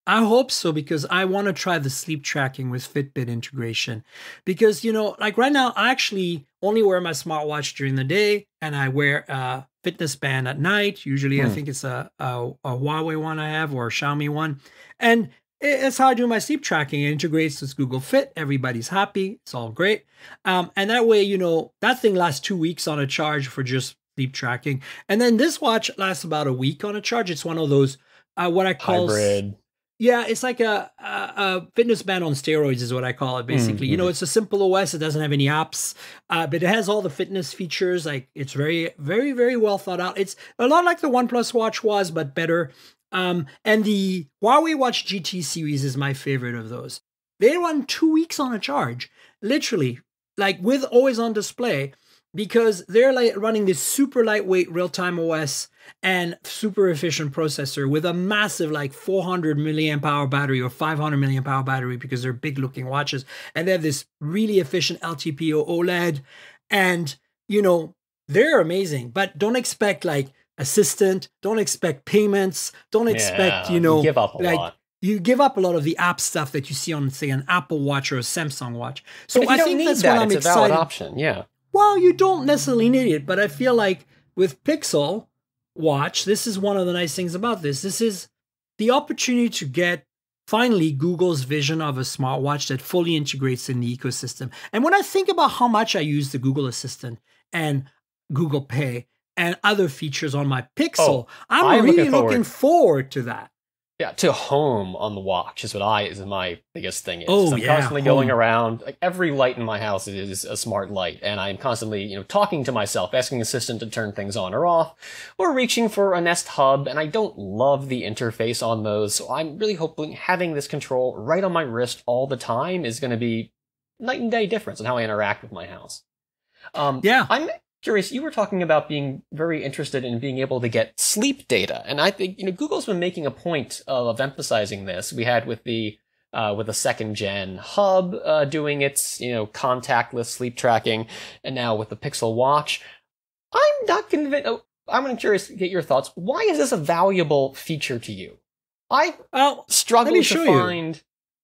I hope so, because I want to try the sleep tracking with Fitbit integration. Because, like right now, I actually only wear my smartwatch during the day and I wear a fitness band at night. Usually, I think it's a Huawei one I have or a Xiaomi one. And it's how I do my sleep tracking. It integrates with Google Fit. Everybody's happy. It's all great. And that way, that thing lasts 2 weeks on a charge for just sleep tracking. And then this watch lasts about a week on a charge. It's one of those, what I call hybrid. Yeah, it's like a fitness band on steroids is what I call it, basically. Mm-hmm. It's a simple OS. It doesn't have any apps, but it has all the fitness features. Like it's very, very, very well thought out. It's a lot like the OnePlus watch was, but better. And the Huawei Watch GT series is my favorite of those. They run 2 weeks on a charge, literally, like with always on display, because they're like running this super lightweight real-time OS and super efficient processor with a massive like 400 milliamp hour battery or 500 milliamp hour battery because they're big looking watches. And they have this really efficient LTPO OLED. And, they're amazing, but don't expect like assistant, don't expect payments, don't expect, you give up a lot. You give up a lot of the app stuff that you see on, say, an Apple Watch or a Samsung Watch. So I think that's what I'm excited. It's a valid option, yeah. Well, you don't necessarily need it, but I feel like with Pixel Watch, this is one of the nice things about this. This is the opportunity to get finally Google's vision of a smartwatch that fully integrates in the ecosystem. And when I think about how much I use the Google Assistant and Google Pay and other features on my Pixel, I'm really looking forward to that. Yeah, to home on the watch is my biggest thing. I'm constantly going around. Like every light in my house is a smart light, and I'm constantly, talking to myself, asking Assistant to turn things on or off, or reaching for a Nest Hub. And I don't love the interface on those, so I'm really hoping having this control right on my wrist all the time is going to be night and day difference in how I interact with my house. I'm curious, you were talking about being very interested in being able to get sleep data, and I think Google's been making a point of emphasizing this. We had with the second gen hub doing its contactless sleep tracking, and now with the Pixel Watch. I'm not convinced. I'm curious to get your thoughts. Why is this a valuable feature to you? I struggle to find.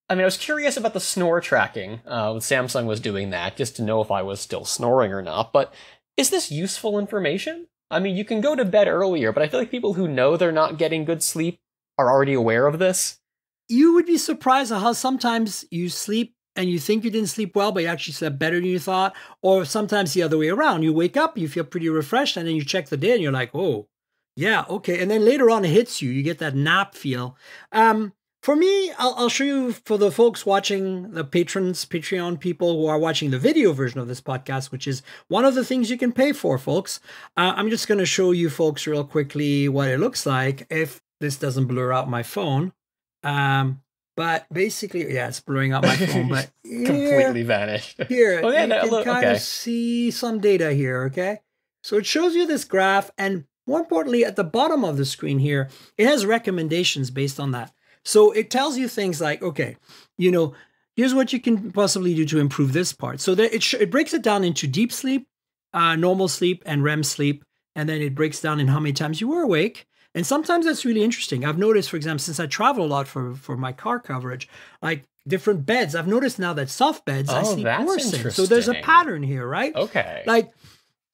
I was curious about the snore tracking. Samsung was doing that just to know if I was still snoring or not, but. Is this useful information? You can go to bed earlier, but I feel like people who know they're not getting good sleep are already aware of this. You would be surprised at how sometimes you sleep and you think you didn't sleep well, but you actually slept better than you thought. Or sometimes the other way around. You wake up, you feel pretty refreshed, and then you check the day and you're like, oh, yeah, okay. And then later on it hits you. You get that nap feel. For me, I'll show you for the folks watching, the Patreon people who are watching the video version of this podcast, which is one of the things you can pay for, folks. I'm just going to show you folks real quickly what it looks like if this doesn't blur out my phone. But basically, it's blurring out my phone, but completely vanished. Here, you can kind of see some data here, okay? So it shows you this graph, and more importantly, at the bottom of the screen here, it has recommendations based on that. So it tells you things like, okay, here's what you can possibly do to improve this part. So that it breaks it down into deep sleep, normal sleep, and REM sleep. And then it breaks down in how many times you were awake. And sometimes that's really interesting. I've noticed, for example, since I travel a lot for my car coverage, like different beds, I've noticed now that soft beds, I sleep worse in. So there's a pattern here, right? Okay.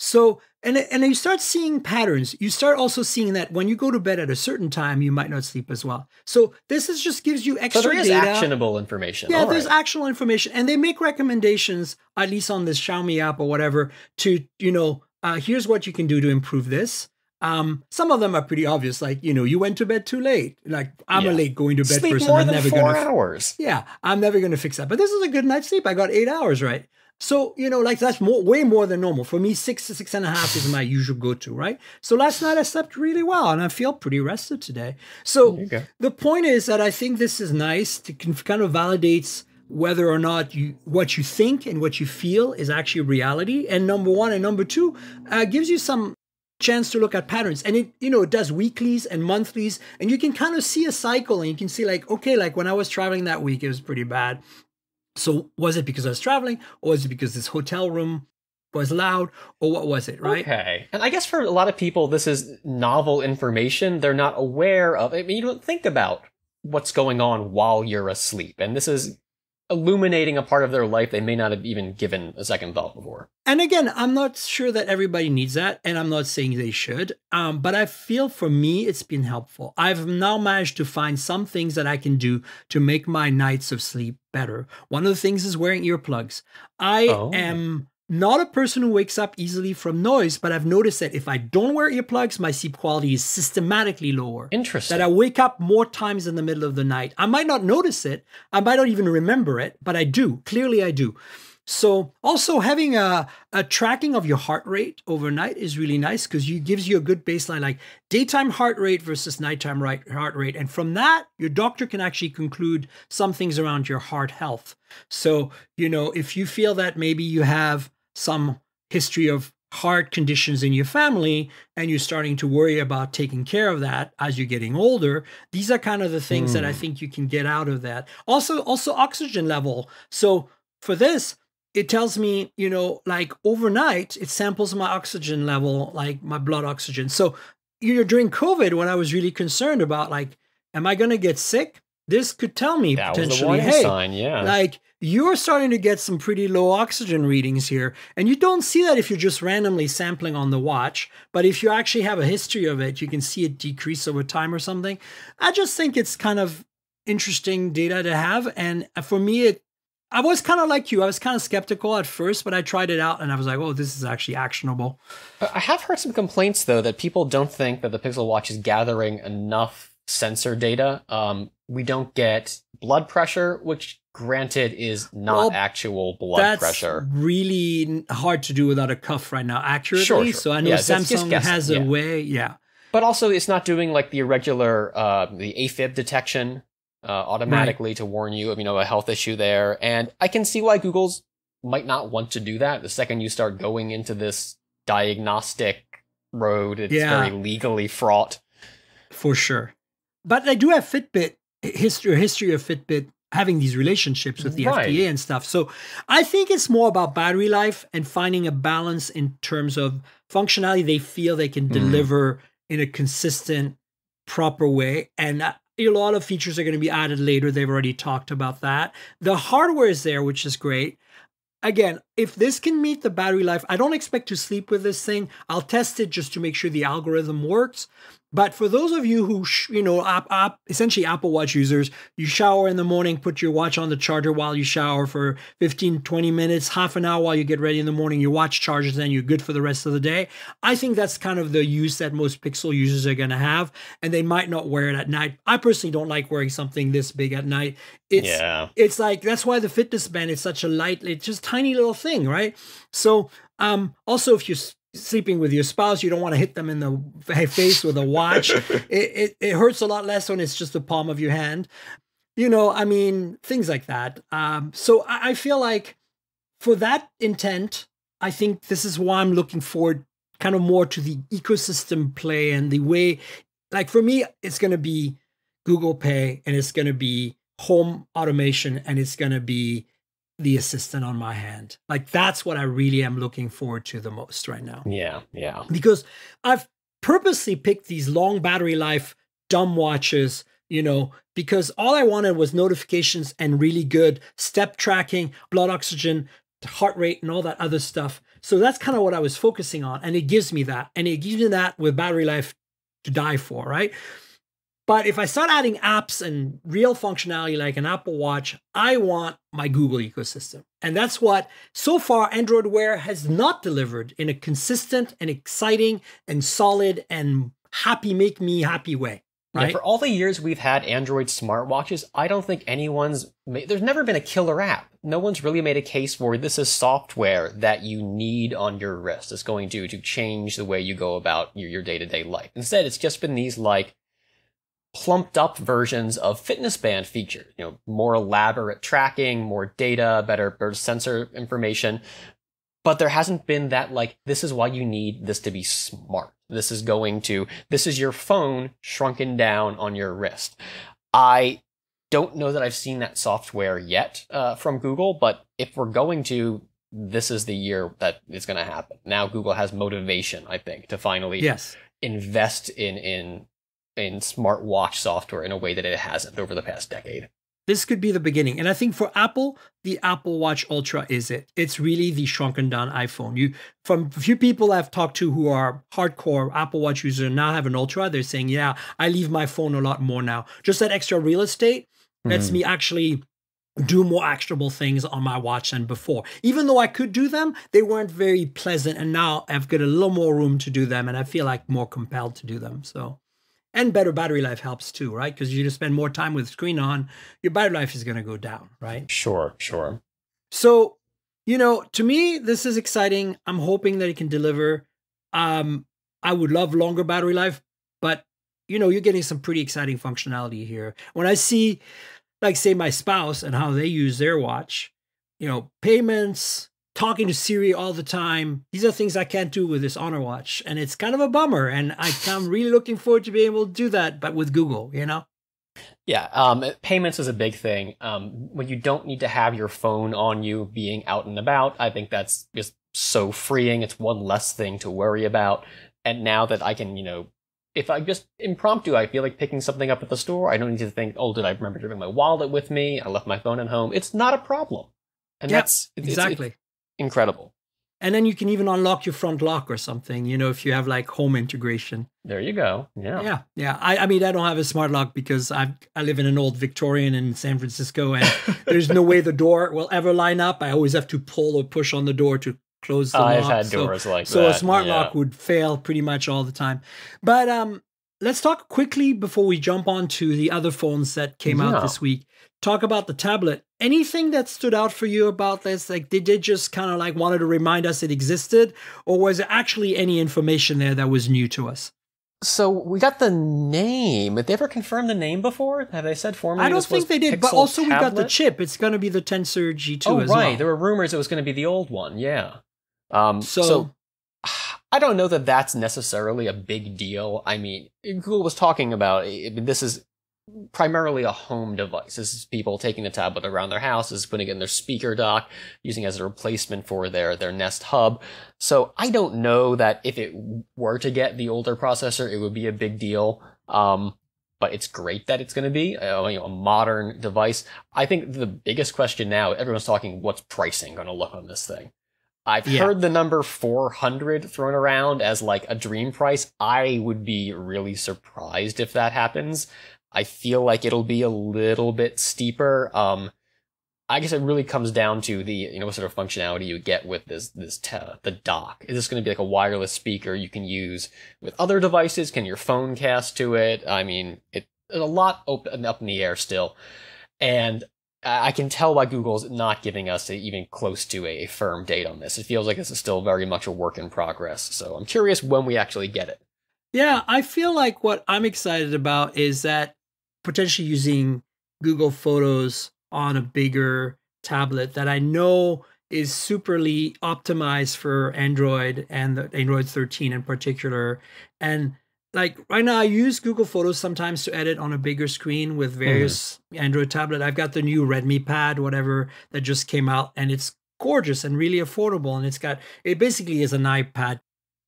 So, and you start seeing patterns. You start also seeing that when you go to bed at a certain time, you might not sleep as well. So this just gives you extra data. So there is actionable information. Yeah, there's actionable information. And they make recommendations, at least on this Xiaomi app or whatever, to, here's what you can do to improve this. Some of them are pretty obvious, like, you went to bed too late. Like, I'm a late going to bed Sleep person. more I'm than never 4 gonna hours. Yeah, I'm never going to fix that. But this is a good night's sleep. I got 8 hours, right? So, like that's way more than normal. For me, 6 to 6.5 is my usual go-to, right? So last night I slept really well and I feel pretty rested today. So the point is that I think this is nice to kind of validates whether or not what you think and what you feel is actually reality. And number one, and number two, gives you some chance to look at patterns. And it does weeklies and monthlies, and you can kind of see a cycle, and you can see like, okay, like when I was traveling that week, it was pretty bad. So was it because I was traveling, or was it because this hotel room was loud, or what was it, right? Okay. And I guess for a lot of people, this is novel information. They're not aware of it. I mean, you don't think about what's going on while you're asleep. And this is illuminating a part of their life they may not have even given a second thought before. And again, I'm not sure that everybody needs that, and I'm not saying they should, but I feel for me, it's been helpful. I've now managed to find some things that I can do to make my nights of sleep better. One of the things is wearing earplugs. I am not a person who wakes up easily from noise, but I've noticed that if I don't wear earplugs, my sleep quality is systematically lower. Interesting. That I wake up more times in the middle of the night. I might not notice it. I might not even remember it, but I do. Clearly I do. So also having a tracking of your heart rate overnight is really nice because it gives you a good baseline, like daytime heart rate versus nighttime heart rate. And from that, your doctor can actually conclude some things around your heart health. So, if you feel that maybe you have some history of heart conditions in your family and you're starting to worry about taking care of that as you're getting older, these are kind of the things that I think you can get out of that. Also oxygen level. So for this, it tells me, like overnight, it samples my oxygen level, like my blood oxygen. So, during COVID, when I was really concerned about like, am I going to get sick? This could tell me that potentially, was the warning sign, yeah. Like you're starting to get some pretty low oxygen readings here. And you don't see that if you're just randomly sampling on the watch. But if you actually have a history of it, you can see it decrease over time or something. I just think it's kind of interesting data to have. And for me, I was kind of like you. I was kind of skeptical at first, but I tried it out and I was like, oh, this is actually actionable. I have heard some complaints, though, that people don't think that the Pixel Watch is gathering enough sensor data. We don't get blood pressure, which granted is not actual blood pressure. That's really hard to do without a cuff right now accurately. Sure. So I know Samsung has a way. Yeah. But also it's not doing like the irregular, the AFib detection automatically to warn you of, a health issue there. And I can see why Google's might not want to do that. The second you start going into this diagnostic road, it's very legally fraught. For sure. But I do have Fitbit history of Fitbit having these relationships with the FDA and stuff. So I think it's more about battery life and finding a balance in terms of functionality they feel they can deliver in a consistent, proper way. And a lot of features are going to be added later. They've already talked about that. The hardware is there, which is great. Again, if this can meet the battery life, I don't expect to sleep with this thing. I'll test it just to make sure the algorithm works. But for those of you who, essentially Apple Watch users, you shower in the morning, put your watch on the charger while you shower for 15, 20 minutes, half an hour while you get ready in the morning, your watch charges, then you're good for the rest of the day. I think that's kind of the use that most Pixel users are going to have, and they might not wear it at night. I personally don't like wearing something this big at night. It's like, that's why the fitness band is such a light, it's just tiny little thing, right? So also if you're sleeping with your spouse, you don't want to hit them in the face with a watch. It hurts a lot less when it's just the palm of your hand. Things like that. So I feel like for that intent, I think this is why I'm looking forward kind of more to the ecosystem play and the way, like for me, it's going to be Google Pay and it's going to be home automation and it's going to be the assistant on my hand. Like that's what I really am looking forward to the most right now. Yeah. Because I've purposely picked these long battery life dumb watches, because all I wanted was notifications and really good step tracking, blood oxygen, heart rate, and all that other stuff. So that's kind of what I was focusing on. And it gives me that. And it gives me that with battery life to die for, right? But if I start adding apps and real functionality like an Apple Watch, I want my Google ecosystem. And that's what, so far, Android Wear has not delivered in a consistent and exciting and solid and make me happy way. Right? Yeah, for all the years we've had Android smartwatches, I don't think there's never been a killer app. No one's really made a case for this is software that you need on your wrist. It's going to change the way you go about your day-to-day life. Instead, it's just been these like plumped up versions of fitness band features, more elaborate tracking, more data, better sensor information. But there hasn't been that like, this is why you need this to be smart. This is your phone shrunken down on your wrist. I don't know that I've seen that software yet from Google, but if we're going to, this is the year that it's going to happen. Now Google has motivation, I think, to finally invest in smartwatch software in a way that it hasn't over the past decade. This could be the beginning. And I think for Apple, the Apple Watch Ultra is it. It's really the shrunken down iPhone. From a few people I've talked to who are hardcore Apple Watch users and now have an Ultra, they're saying, yeah, I leave my phone a lot more now. Just that extra real estate lets me actually do more actionable things on my watch than before. Even though I could do them, they weren't very pleasant. And now I've got a little more room to do them. And I feel like more compelled to do them. So. And better battery life helps too, right? Because you just spend more time with the screen on, your battery life is going to go down, right? Sure. So, to me, this is exciting. I'm hoping that it can deliver. I would love longer battery life, but, you're getting some pretty exciting functionality here. When I see, like, say, my spouse and how they use their watch, payments, talking to Siri all the time. These are things I can't do with this Honor Watch. And it's kind of a bummer. And I'm really looking forward to being able to do that, but with Google, Yeah, payments is a big thing. When you don't need to have your phone on you being out and about, I think that's just so freeing. It's one less thing to worry about. And now that I can, if I just impromptu, I feel like picking something up at the store, I don't need to think, oh, did I remember to bring my wallet with me? I left my phone at home. It's not a problem. And that's exactly. It's incredible. And then you can even unlock your front lock or something, if you have like home integration. There you go. Yeah. Yeah. I mean, I don't have a smart lock because I live in an old Victorian in San Francisco and there's no way the door will ever line up. I always have to pull or push on the door to close the lock. I've had doors like that. So a smart lock would fail pretty much all the time. But let's talk quickly before we jump on to the other phones that came out this week. Talk about the tablet. Anything that stood out for you about this? Like, did they just kind of like wanted to remind us it existed? Or was there actually any information there that was new to us? So we got the name. Did they ever confirm the name before? Have they said formally? I don't think they did, but also we got the chip. It's going to be the Tensor G2 as well. Right. There were rumors it was going to be the old one. Yeah. So I don't know that that's necessarily a big deal. I mean, Google was talking about this is primarily a home device. This is people taking the tablet around their houses, putting it in their speaker dock, using it as a replacement for their Nest Hub. So I don't know that if it were to get the older processor, it would be a big deal. But it's great that it's going to be a modern device. I think the biggest question now, everyone's talking, what's pricing going to look on this thing? I've heard the number 400 thrown around as like a dream price. I would be really surprised if that happens. I feel like it'll be a little bit steeper. I guess it really comes down to the, what sort of functionality you get with the dock. Is this going to be like a wireless speaker you can use with other devices? Can your phone cast to it? I mean, there's a lot up in the air still. And I can tell why Google's not giving us even close to a firm date on this. It feels like this is still very much a work in progress. So I'm curious when we actually get it. Yeah, I feel like what I'm excited about is that potentially using Google Photos on a bigger tablet that I know is superly optimized for Android and the Android 13 in particular. And like right now I use Google Photos sometimes to edit on a bigger screen with various Android tablet. I've got the new Redmi Pad, whatever, that just came out, and it's gorgeous and really affordable. And it basically is an iPad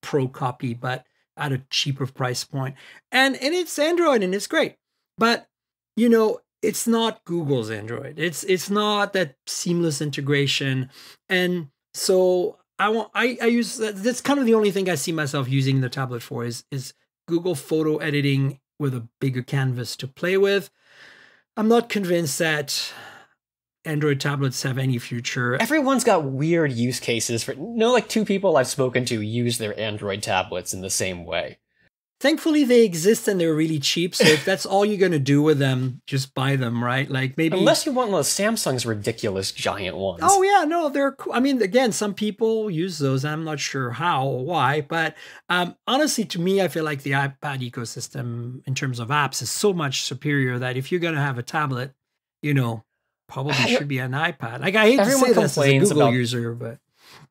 Pro copy, but at a cheaper price point. And it's Android and it's great. But, it's not Google's Android. It's not that seamless integration. And so I use that's kind of the only thing I see myself using the tablet for is Google photo editing with a bigger canvas to play with. I'm not convinced that Android tablets have any future. Everyone's got weird use cases for, like 2 people I've spoken to use their Android tablets in the same way. Thankfully, they exist and they're really cheap. So if that's all you're going to do with them, just buy them, right? Like maybe. Unless you want one of Samsung's ridiculous giant ones. Oh, yeah. No, they're cool. I mean, again, some people use those. I'm not sure how or why. But honestly, to me, I feel like the iPad ecosystem in terms of apps is so much superior that if you're going to have a tablet, probably should be an iPad. Like, I hate to say this as a Google user, but.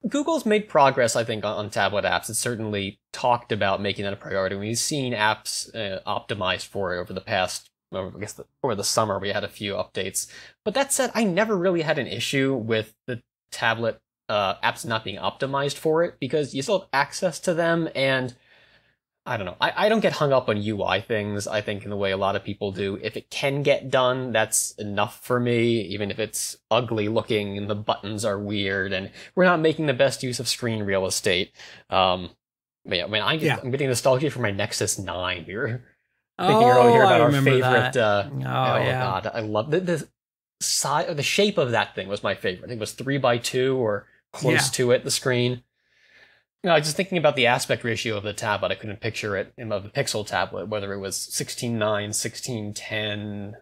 Google's made progress, I think, on tablet apps. It's certainly talked about making that a priority. We've seen apps optimized for it over the past, I guess, over the summer, we had a few updates. But that said, I never really had an issue with the tablet apps not being optimized for it, because you still have access to them, and I don't know. I don't get hung up on UI things, I think, in the way a lot of people do. If it can get done, that's enough for me, even if it's ugly looking and the buttons are weird and we're not making the best use of screen real estate. But yeah, I mean, I'm getting nostalgia for my Nexus 9 here. Thinking earlier about our favorite. God, I love the size, the shape of that thing was my favorite. I think it was 3x2 or close to it, the screen. Just thinking about the aspect ratio of the tablet, I couldn't picture it of the Pixel tablet, whether it was 16:9, 16:10.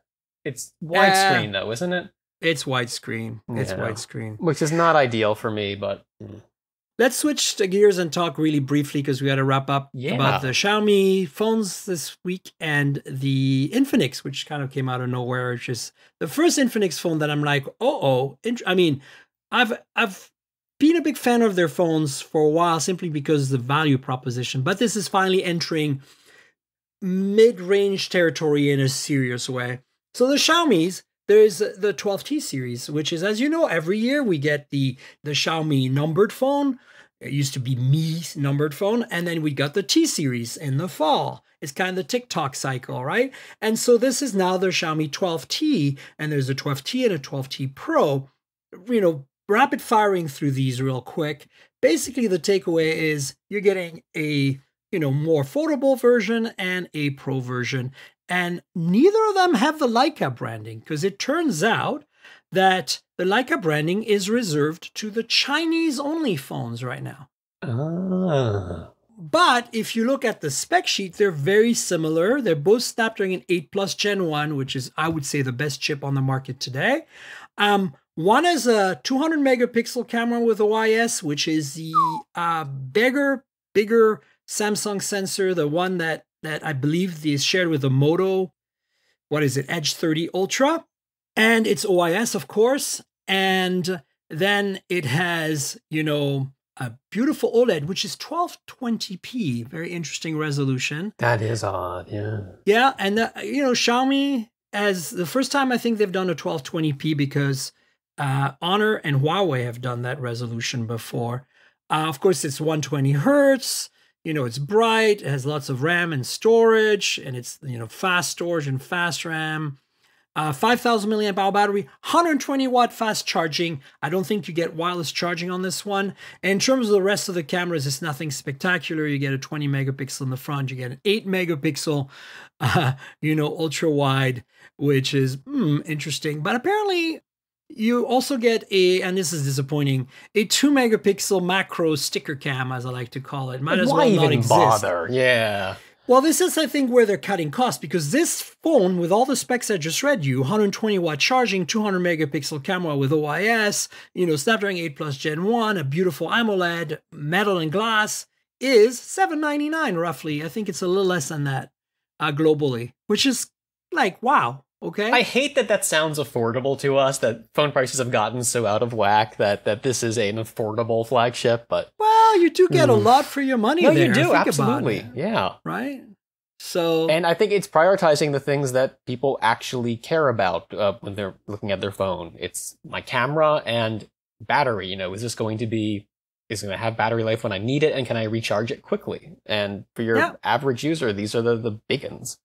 It's widescreen, though, isn't it? It's widescreen. It's widescreen. Which is not ideal for me, but... Let's switch to gears and talk really briefly, because we got to wrap up about the Xiaomi phones this week and the Infinix, which kind of came out of nowhere. Which is the first Infinix phone that I'm like, I mean, I've been a big fan of their phones for a while, simply because of the value proposition. But this is finally entering mid-range territory in a serious way. So the Xiaomi's, there's the 12T series, which is, as you know, every year we get the Xiaomi numbered phone. It used to be Mi's numbered phone. And then we got the T series in the fall. It's kind of the TikTok cycle, right? And so this is now the Xiaomi 12T, and there's a 12T and a 12T Pro. Rapid firing through these real quick. Basically, the takeaway is you're getting a more affordable version and a Pro version, and neither of them have the Leica branding, because it turns out that the Leica branding is reserved to the Chinese only phones right now. But if you look at the spec sheet, they're very similar. They're both Snapdragon 8 Plus Gen 1, which is, I would say, the best chip on the market today. One is a 200 megapixel camera with OIS, which is the bigger Samsung sensor, the one that I believe is shared with the Moto, Edge 30 Ultra. And it's OIS, of course. And then it has, a beautiful OLED, which is 1220p, very interesting resolution. That is odd, yeah. Yeah, and Xiaomi, as the first time I think they've done a 1220p, because Honor and Huawei have done that resolution before. Of course, it's 120 hertz. It's bright. It has lots of RAM and storage, and it's fast storage and fast RAM. 5,000 milliamp hour battery, 120 watt fast charging. I don't think you get wireless charging on this one. And in terms of the rest of the cameras, it's nothing spectacular. You get a 20 megapixel in the front. You get an 8 megapixel, ultra wide, which is interesting. But apparently, you also get and this is disappointing, a 2 megapixel macro sticker cam, as I like to call it. Might as well not exist. Why even bother? Yeah. Well, this is, I think, where they're cutting costs, because this phone, with all the specs I just read you, 120 watt charging, 200 megapixel camera with OIS, Snapdragon 8 Plus Gen 1, a beautiful AMOLED, metal and glass, is $799 roughly. I think it's a little less than that globally, which is like, wow. Okay. I hate that sounds affordable to us, that phone prices have gotten so out of whack that this is an affordable flagship, but... Well, you do get a lot for your money there. No, you do, absolutely. Yeah. Right? So... And I think it's prioritizing the things that people actually care about when they're looking at their phone. It's my camera and battery. Is this going to have battery life when I need it, and can I recharge it quickly? And for your average user, these are the big ones.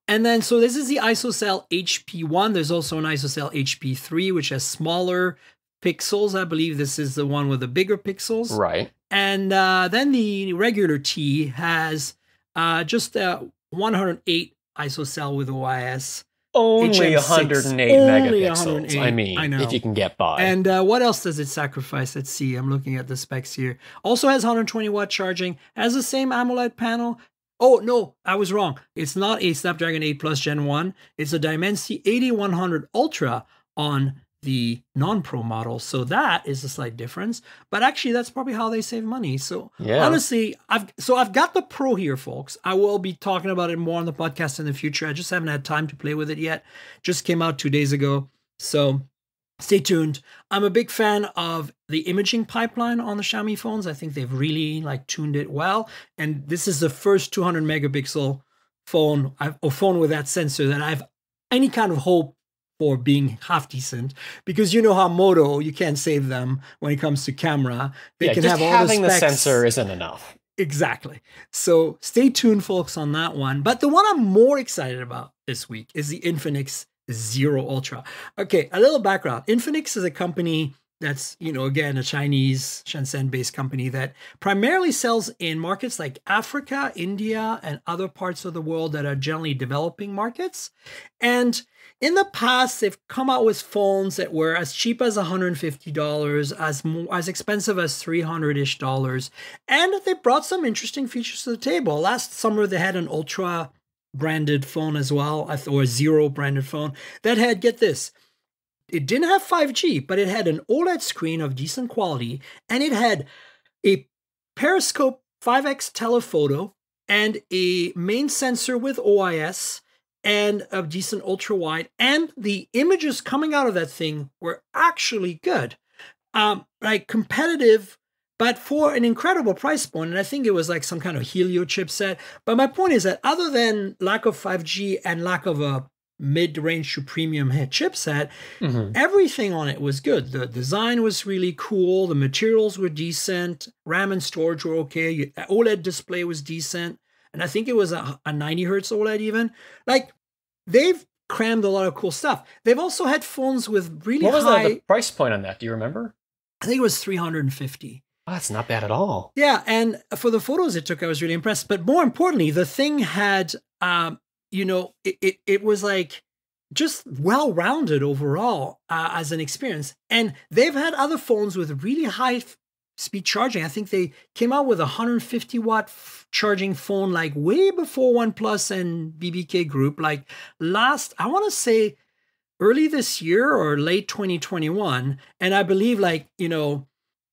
And then, so this is the ISOCELL HP1. There's also an ISOCELL HP3, which has smaller pixels. I believe this is the one with the bigger pixels. Right. And then the regular T has just 108 ISOCELL with OIS. Only HM6, 108 only megapixels. 108. I mean, I know. if you can get by. And what else does it sacrifice? Let's see. I'm looking at the specs here. Also has 120 watt charging. Has the same AMOLED panel. Oh, no, I was wrong. It's not a Snapdragon 8 Plus Gen 1. It's a Dimensity 8100 Ultra on the non-Pro model. So that is a slight difference. But actually, that's probably how they save money. So honestly, I've got the Pro here, folks. I will be talking about it more on the podcast in the future. I just haven't had time to play with it yet. Just came out 2 days ago. So stay tuned. I'm a big fan of the imaging pipeline on the Xiaomi phones. I think they've really tuned it well. And this is the first 200 megapixel phone with that sensor that I have any kind of hope for being half decent, because you know how Moto, you can't save them when it comes to camera. They can have all the specs. Having the sensor isn't enough. Exactly. So stay tuned, folks, on that one. But the one I'm more excited about this week is the Infinix Zero Ultra. Okay, a little background. Infinix is a company that's, again, a Chinese Shenzhen-based company that primarily sells in markets like Africa, India, and other parts of the world that are generally developing markets. And in the past, they've come out with phones that were as cheap as $150, as expensive as $300-ish. And they brought some interesting features to the table. Last summer, they had an Ultra branded phone as well, or a Zero branded phone that had, get this, it didn't have 5G, but it had an OLED screen of decent quality, and it had a periscope 5x telephoto and a main sensor with OIS and a decent ultra wide, and the images coming out of that thing were actually good, competitive, but for an incredible price point. And I think it was like some kind of Helio chipset. But my point is that other than lack of 5G and lack of a mid-range to premium chipset, everything on it was good. The design was really cool. The materials were decent. RAM and storage were okay. OLED display was decent. And I think it was a 90 hertz OLED even. They've crammed a lot of cool stuff. They've also had phones with really high... What was the price point on that? Do you remember? I think it was $350. Oh, that's not bad at all. Yeah, and for the photos it took, I was really impressed. But more importantly, the thing had, it was just well-rounded overall as an experience. And they've had other phones with really high speed charging. I think they came out with a 150 watt charging phone way before OnePlus and BBK Group. I want to say early this year or late 2021. And I believe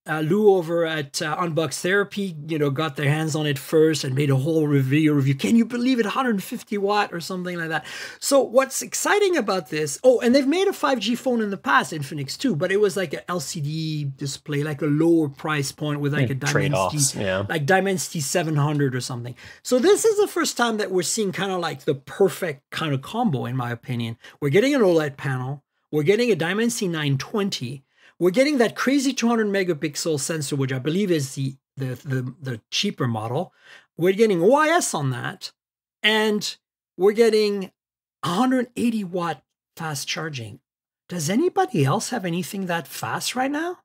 Lou over at Unbox Therapy, got their hands on it first and made a whole review. Can you believe it? 150 watt or something like that. So what's exciting about this? Oh, and they've made a 5G phone in the past, Infinix too, but it was like an LCD display, like a lower price point with a Dimensity, Dimensity 700 or something. So this is the first time that we're seeing kind of the perfect kind of combo, in my opinion. We're getting an OLED panel. We're getting a Dimensity 920. We're getting that crazy 200 megapixel sensor, which I believe is the cheaper model. We're getting OIS on that, and we're getting 180 watt fast charging. Does anybody else have anything that fast right now?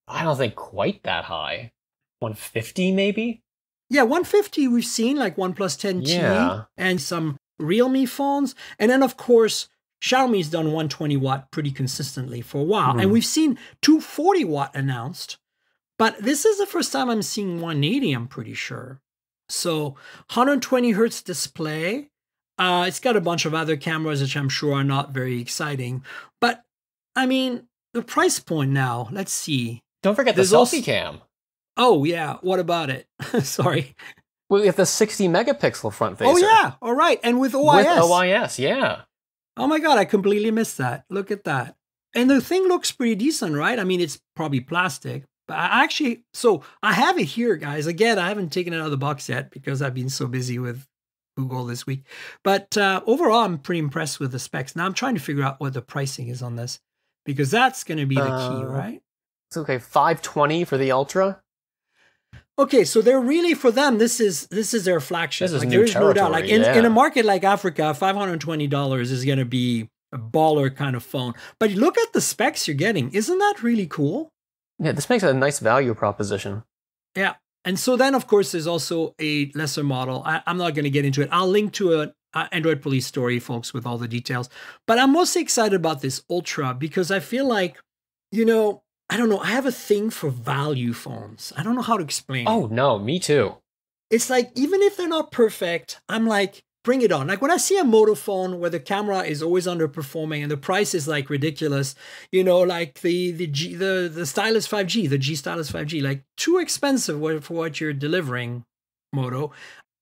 I don't think quite that high. 150 maybe? Yeah, 150 we've seen, like OnePlus 10T and some Realme phones. And then, of course, Xiaomi's done 120 watt pretty consistently for a while. And we've seen 240 watt announced, but this is the first time I'm seeing 180, I'm pretty sure. So 120 hertz display. It's got a bunch of other cameras, which I'm sure are not very exciting. But, I mean, the price point now, let's see. Don't forget the selfie cam. Oh, yeah. What about it? Sorry. Well, we have the 60 megapixel front facer. Oh, yeah. All right. And with OIS. With OIS, yeah. Oh my God, I completely missed that. Look at that. And the thing looks pretty decent, right? I mean, it's probably plastic, but I have it here, guys. Again, I haven't taken it out of the box yet because I've been so busy with Google this week. But overall, I'm pretty impressed with the specs. Now I'm trying to figure out what the pricing is on this because that's going to be the key, right? It's okay. $520 for the Ultra. Okay, so they're really, for them, this is their flagship. This is new territory, no doubt. In a market like Africa, $520 is going to be a baller kind of phone. But look at the specs you're getting. Isn't that really cool? Yeah, this makes a nice value proposition. Yeah. And so then, of course, there's also a lesser model. I'm not going to get into it. I'll link to Android Police story, folks, with all the details. But I'm mostly excited about this Ultra because I feel like, I don't know, I have a thing for value phones. I don't know how to explain it. Oh, no, me too. It's like, even if they're not perfect, I'm like, bring it on. Like when I see a Moto phone where the camera is always underperforming and the price is like ridiculous, like the Stylus 5G, the G Stylus 5G, like too expensive for what you're delivering, Moto.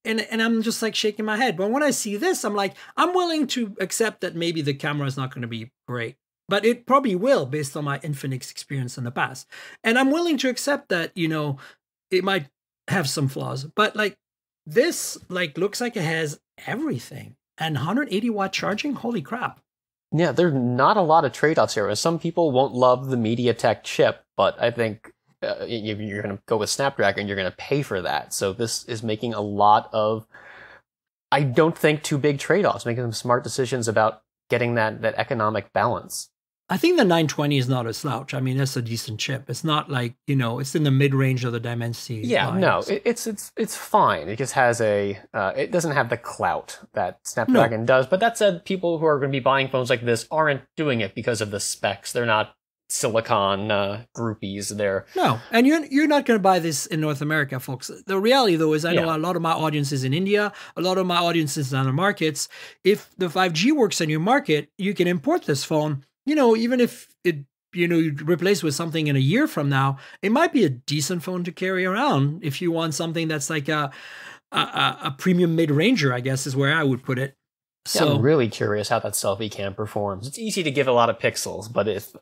And I'm just like shaking my head. But when I see this, I'm like, I'm willing to accept that maybe the camera is not going to be great. But it probably will based on my Infinix experience in the past. And I'm willing to accept that, it might have some flaws. But like this looks like it has everything. And 180 watt charging? Holy crap. Yeah, there's not a lot of trade-offs here. Some people won't love the MediaTek chip, but I think if you're going to go with Snapdragon, you're going to pay for that. So this is making a lot of, I don't think, too big trade-offs, making some smart decisions about getting that economic balance. I think the 920 is not a slouch. I mean, that's a decent chip. It's not like, it's in the mid-range of the Dimensity. Yeah, lines. no, it's fine. It just has it doesn't have the clout that Snapdragon does. But that said, people who are going to be buying phones like this aren't doing it because of the specs. They're not silicon groupies. No, and you're not going to buy this in North America, folks. The reality, though, is I know a lot of my audience is in India. A lot of my audience is in other markets. If the 5G works in your market, you can import this phone. Even if it, you replace with something in a year from now, it might be a decent phone to carry around if you want something that's like a premium mid-ranger, I guess is where I would put it. So I'm really curious how that selfie cam performs. It's easy to give a lot of pixels, but if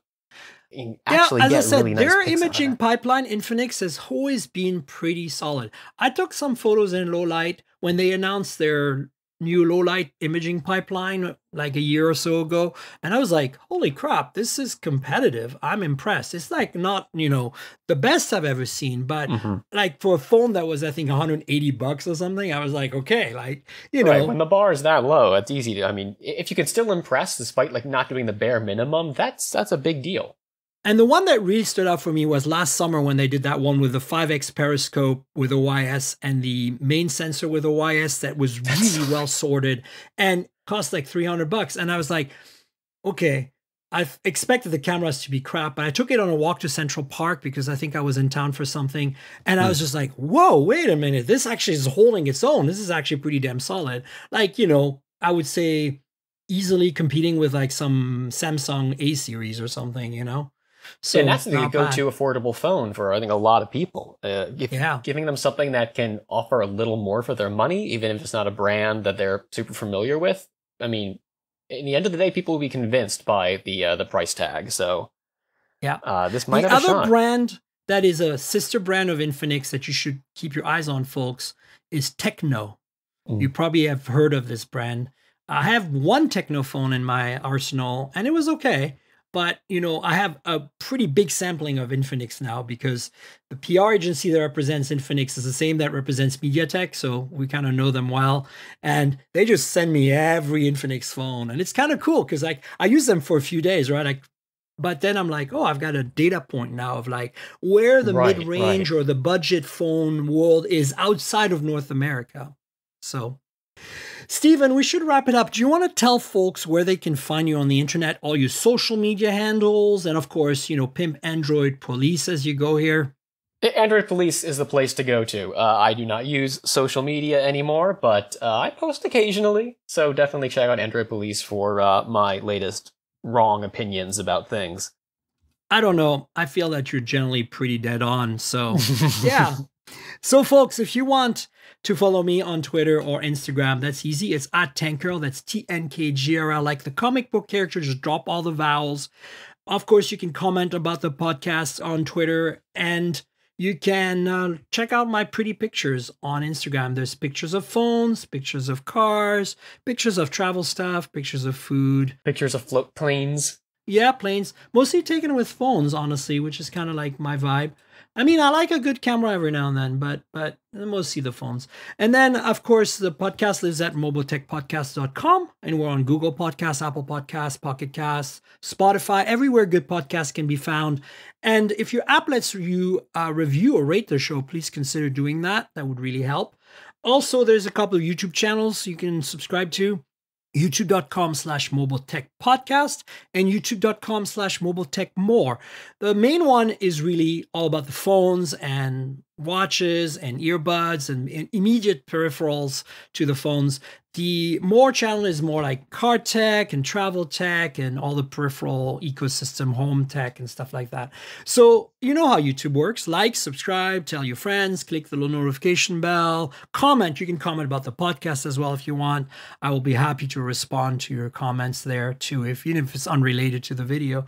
you actually as get I said, really nice their pixels imaging pipeline, Infinix, has always been pretty solid. I took some photos in low light when they announced their new low light imaging pipeline like a year or so ago, and I was like, holy crap, this is competitive. I'm impressed. It's like not the best I've ever seen, but like for a phone that was I think $180 or something, I was like, okay, like right, when the bar is that low, it's easy to, I mean, if you can still impress despite like not doing the bare minimum, that's a big deal. And the one that really stood out for me was last summer when they did that one with the 5x periscope with OIS and the main sensor with OIS that was really well sorted and cost like $300. And I was like, okay, I've expected the cameras to be crap, but I took it on a walk to Central Park because I think I was in town for something. And I was just like, whoa, wait a minute. This actually is holding its own. This is actually pretty damn solid. Like, I would say easily competing with like some Samsung A series or something, So and that's the go-to affordable phone for, I think, a lot of people. Giving them something that can offer a little more for their money, even if it's not a brand that they're super familiar with. I mean, in the end of the day, people will be convinced by the price tag. So, this might have a shot. The other brand that is a sister brand of Infinix that you should keep your eyes on, folks, is Techno. You probably have heard of this brand. I have one Techno phone in my arsenal, and it was okay. But, I have a pretty big sampling of Infinix now because the PR agency that represents Infinix is the same that represents MediaTek. So we kind of know them well. And they just send me every Infinix phone. And it's kind of cool because I use them for a few days, right? But then I'm like, oh, I've got a data point now of like where the mid-range or the budget phone world is outside of North America. So Stephen, we should wrap it up. Do you want to tell folks where they can find you on the internet, all your social media handles, and of course, pimp Android Police as you go here? Android Police is the place to go to. I do not use social media anymore, but I post occasionally. So definitely check out Android Police for my latest wrong opinions about things. I don't know. I feel that you're generally pretty dead on. So yeah. So folks, if you want to follow me on Twitter or Instagram, that's easy. It's @TankGirl. That's TNKGRL. Like the comic book character, just drop all the vowels. Of course, you can comment about the podcast on Twitter, and you can check out my pretty pictures on Instagram. There's pictures of phones, pictures of cars, pictures of travel stuff, pictures of food. Pictures of float planes. Yeah, planes. Mostly taken with phones, honestly, which is kind of like my vibe. I mean, I like a good camera every now and then, but mostly the phones. And then, of course, the podcast lives at mobiletechpodcast.com, and we're on Google Podcasts, Apple Podcasts, Pocket Casts, Spotify, everywhere good podcasts can be found. And if your app lets you review or rate the show, please consider doing that. That would really help. Also, there's a couple of YouTube channels you can subscribe to. youtube.com/mobiletechpodcast and youtube.com/mobiletechmore. The main one is really all about the phones and watches and earbuds and immediate peripherals to the phones. The More channel is more like car tech and travel tech and all the peripheral ecosystem, home tech and stuff like that. So you know how YouTube works. Like, subscribe, tell your friends, click the little notification bell, comment. You can comment about the podcast as well if you want. I will be happy to respond to your comments there too, even if it's unrelated to the video.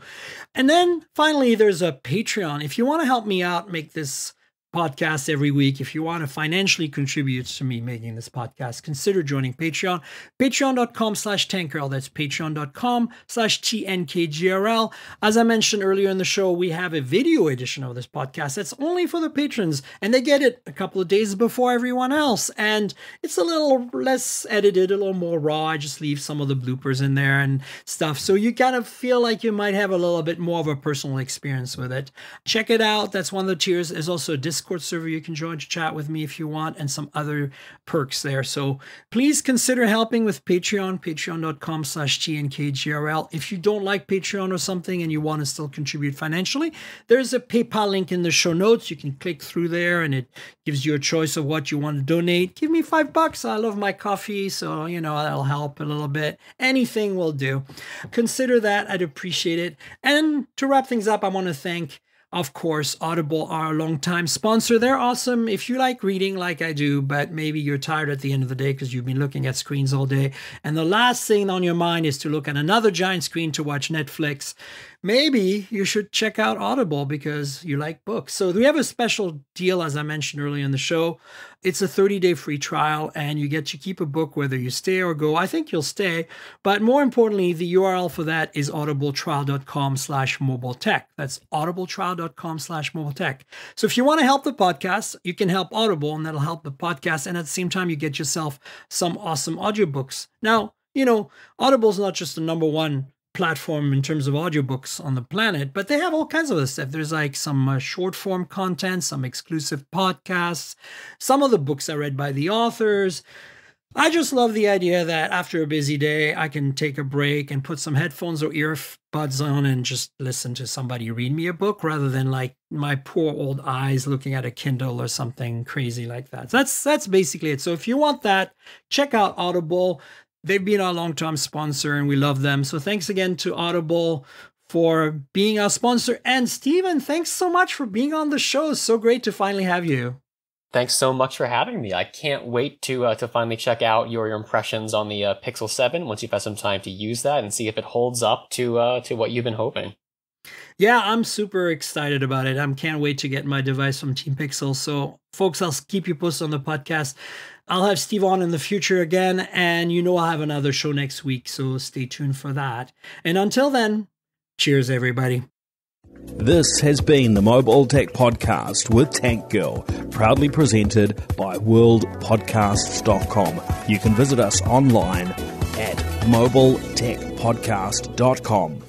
And then finally, there's a Patreon. If you want to help me out, make this podcast every week, if you want to financially contribute to me making this podcast, consider joining Patreon. Patreon.com/TankGirl. That's Patreon.com/TNKGRL. As I mentioned earlier in the show, we have a video edition of this podcast that's only for the patrons, and they get it a couple of days before everyone else. And it's a little less edited, a little more raw. I just leave some of the bloopers in there and stuff. So you kind of feel like you might have a little bit more of a personal experience with it. Check it out. That's one of the tiers. There's also a Discord server you can join to chat with me if you want, and some other perks there. So please consider helping with Patreon, patreon.com/TNKGRL. If you don't like Patreon or something and you want to still contribute financially, there's a PayPal link in the show notes. You can click through there and it gives you a choice of what you want to donate. Give me $5. I love my coffee, so that'll help a little bit. Anything will do. Consider that. I'd appreciate it. And to wrap things up, I want to thank, of course, Audible, our longtime sponsor. They're awesome if you like reading like I do, but maybe you're tired at the end of the day because you've been looking at screens all day, and the last thing on your mind is to look at another giant screen to watch Netflix. Maybe you should check out Audible because you like books. So we have a special deal, as I mentioned earlier in the show. It's a 30-day free trial, and you get to keep a book whether you stay or go. I think you'll stay. But more importantly, the URL for that is audibletrial.com/mobiletech. That's audibletrial.com/mobiletech. So if you want to help the podcast, you can help Audible, and that'll help the podcast. And at the same time, you get yourself some awesome audiobooks. Now, Audible's not just the number one platform in terms of audiobooks on the planet, but they have all kinds of other stuff. There's like some short form content, some exclusive podcasts. Some of the books are read by the authors. I just love the idea that after a busy day, I can take a break and put some headphones or earbuds on and just listen to somebody read me a book rather than like my poor old eyes looking at a Kindle or something crazy like that. So that's basically it. So if you want that, check out Audible. They've been our long-term sponsor and we love them. So thanks again to Audible for being our sponsor. And Steven, thanks so much for being on the show. It's so great to finally have you. Thanks so much for having me. I can't wait to finally check out your impressions on the Pixel 7 once you've had some time to use that and see if it holds up to what you've been hoping. Yeah, I'm super excited about it. I can't wait to get my device from Team Pixel. So folks, I'll keep you posted on the podcast. I'll have Steve on in the future again, and I'll have another show next week, so stay tuned for that. And until then, cheers, everybody. This has been the Mobile Tech Podcast with Tank Girl, proudly presented by worldpodcasts.com. You can visit us online at mobiletechpodcast.com.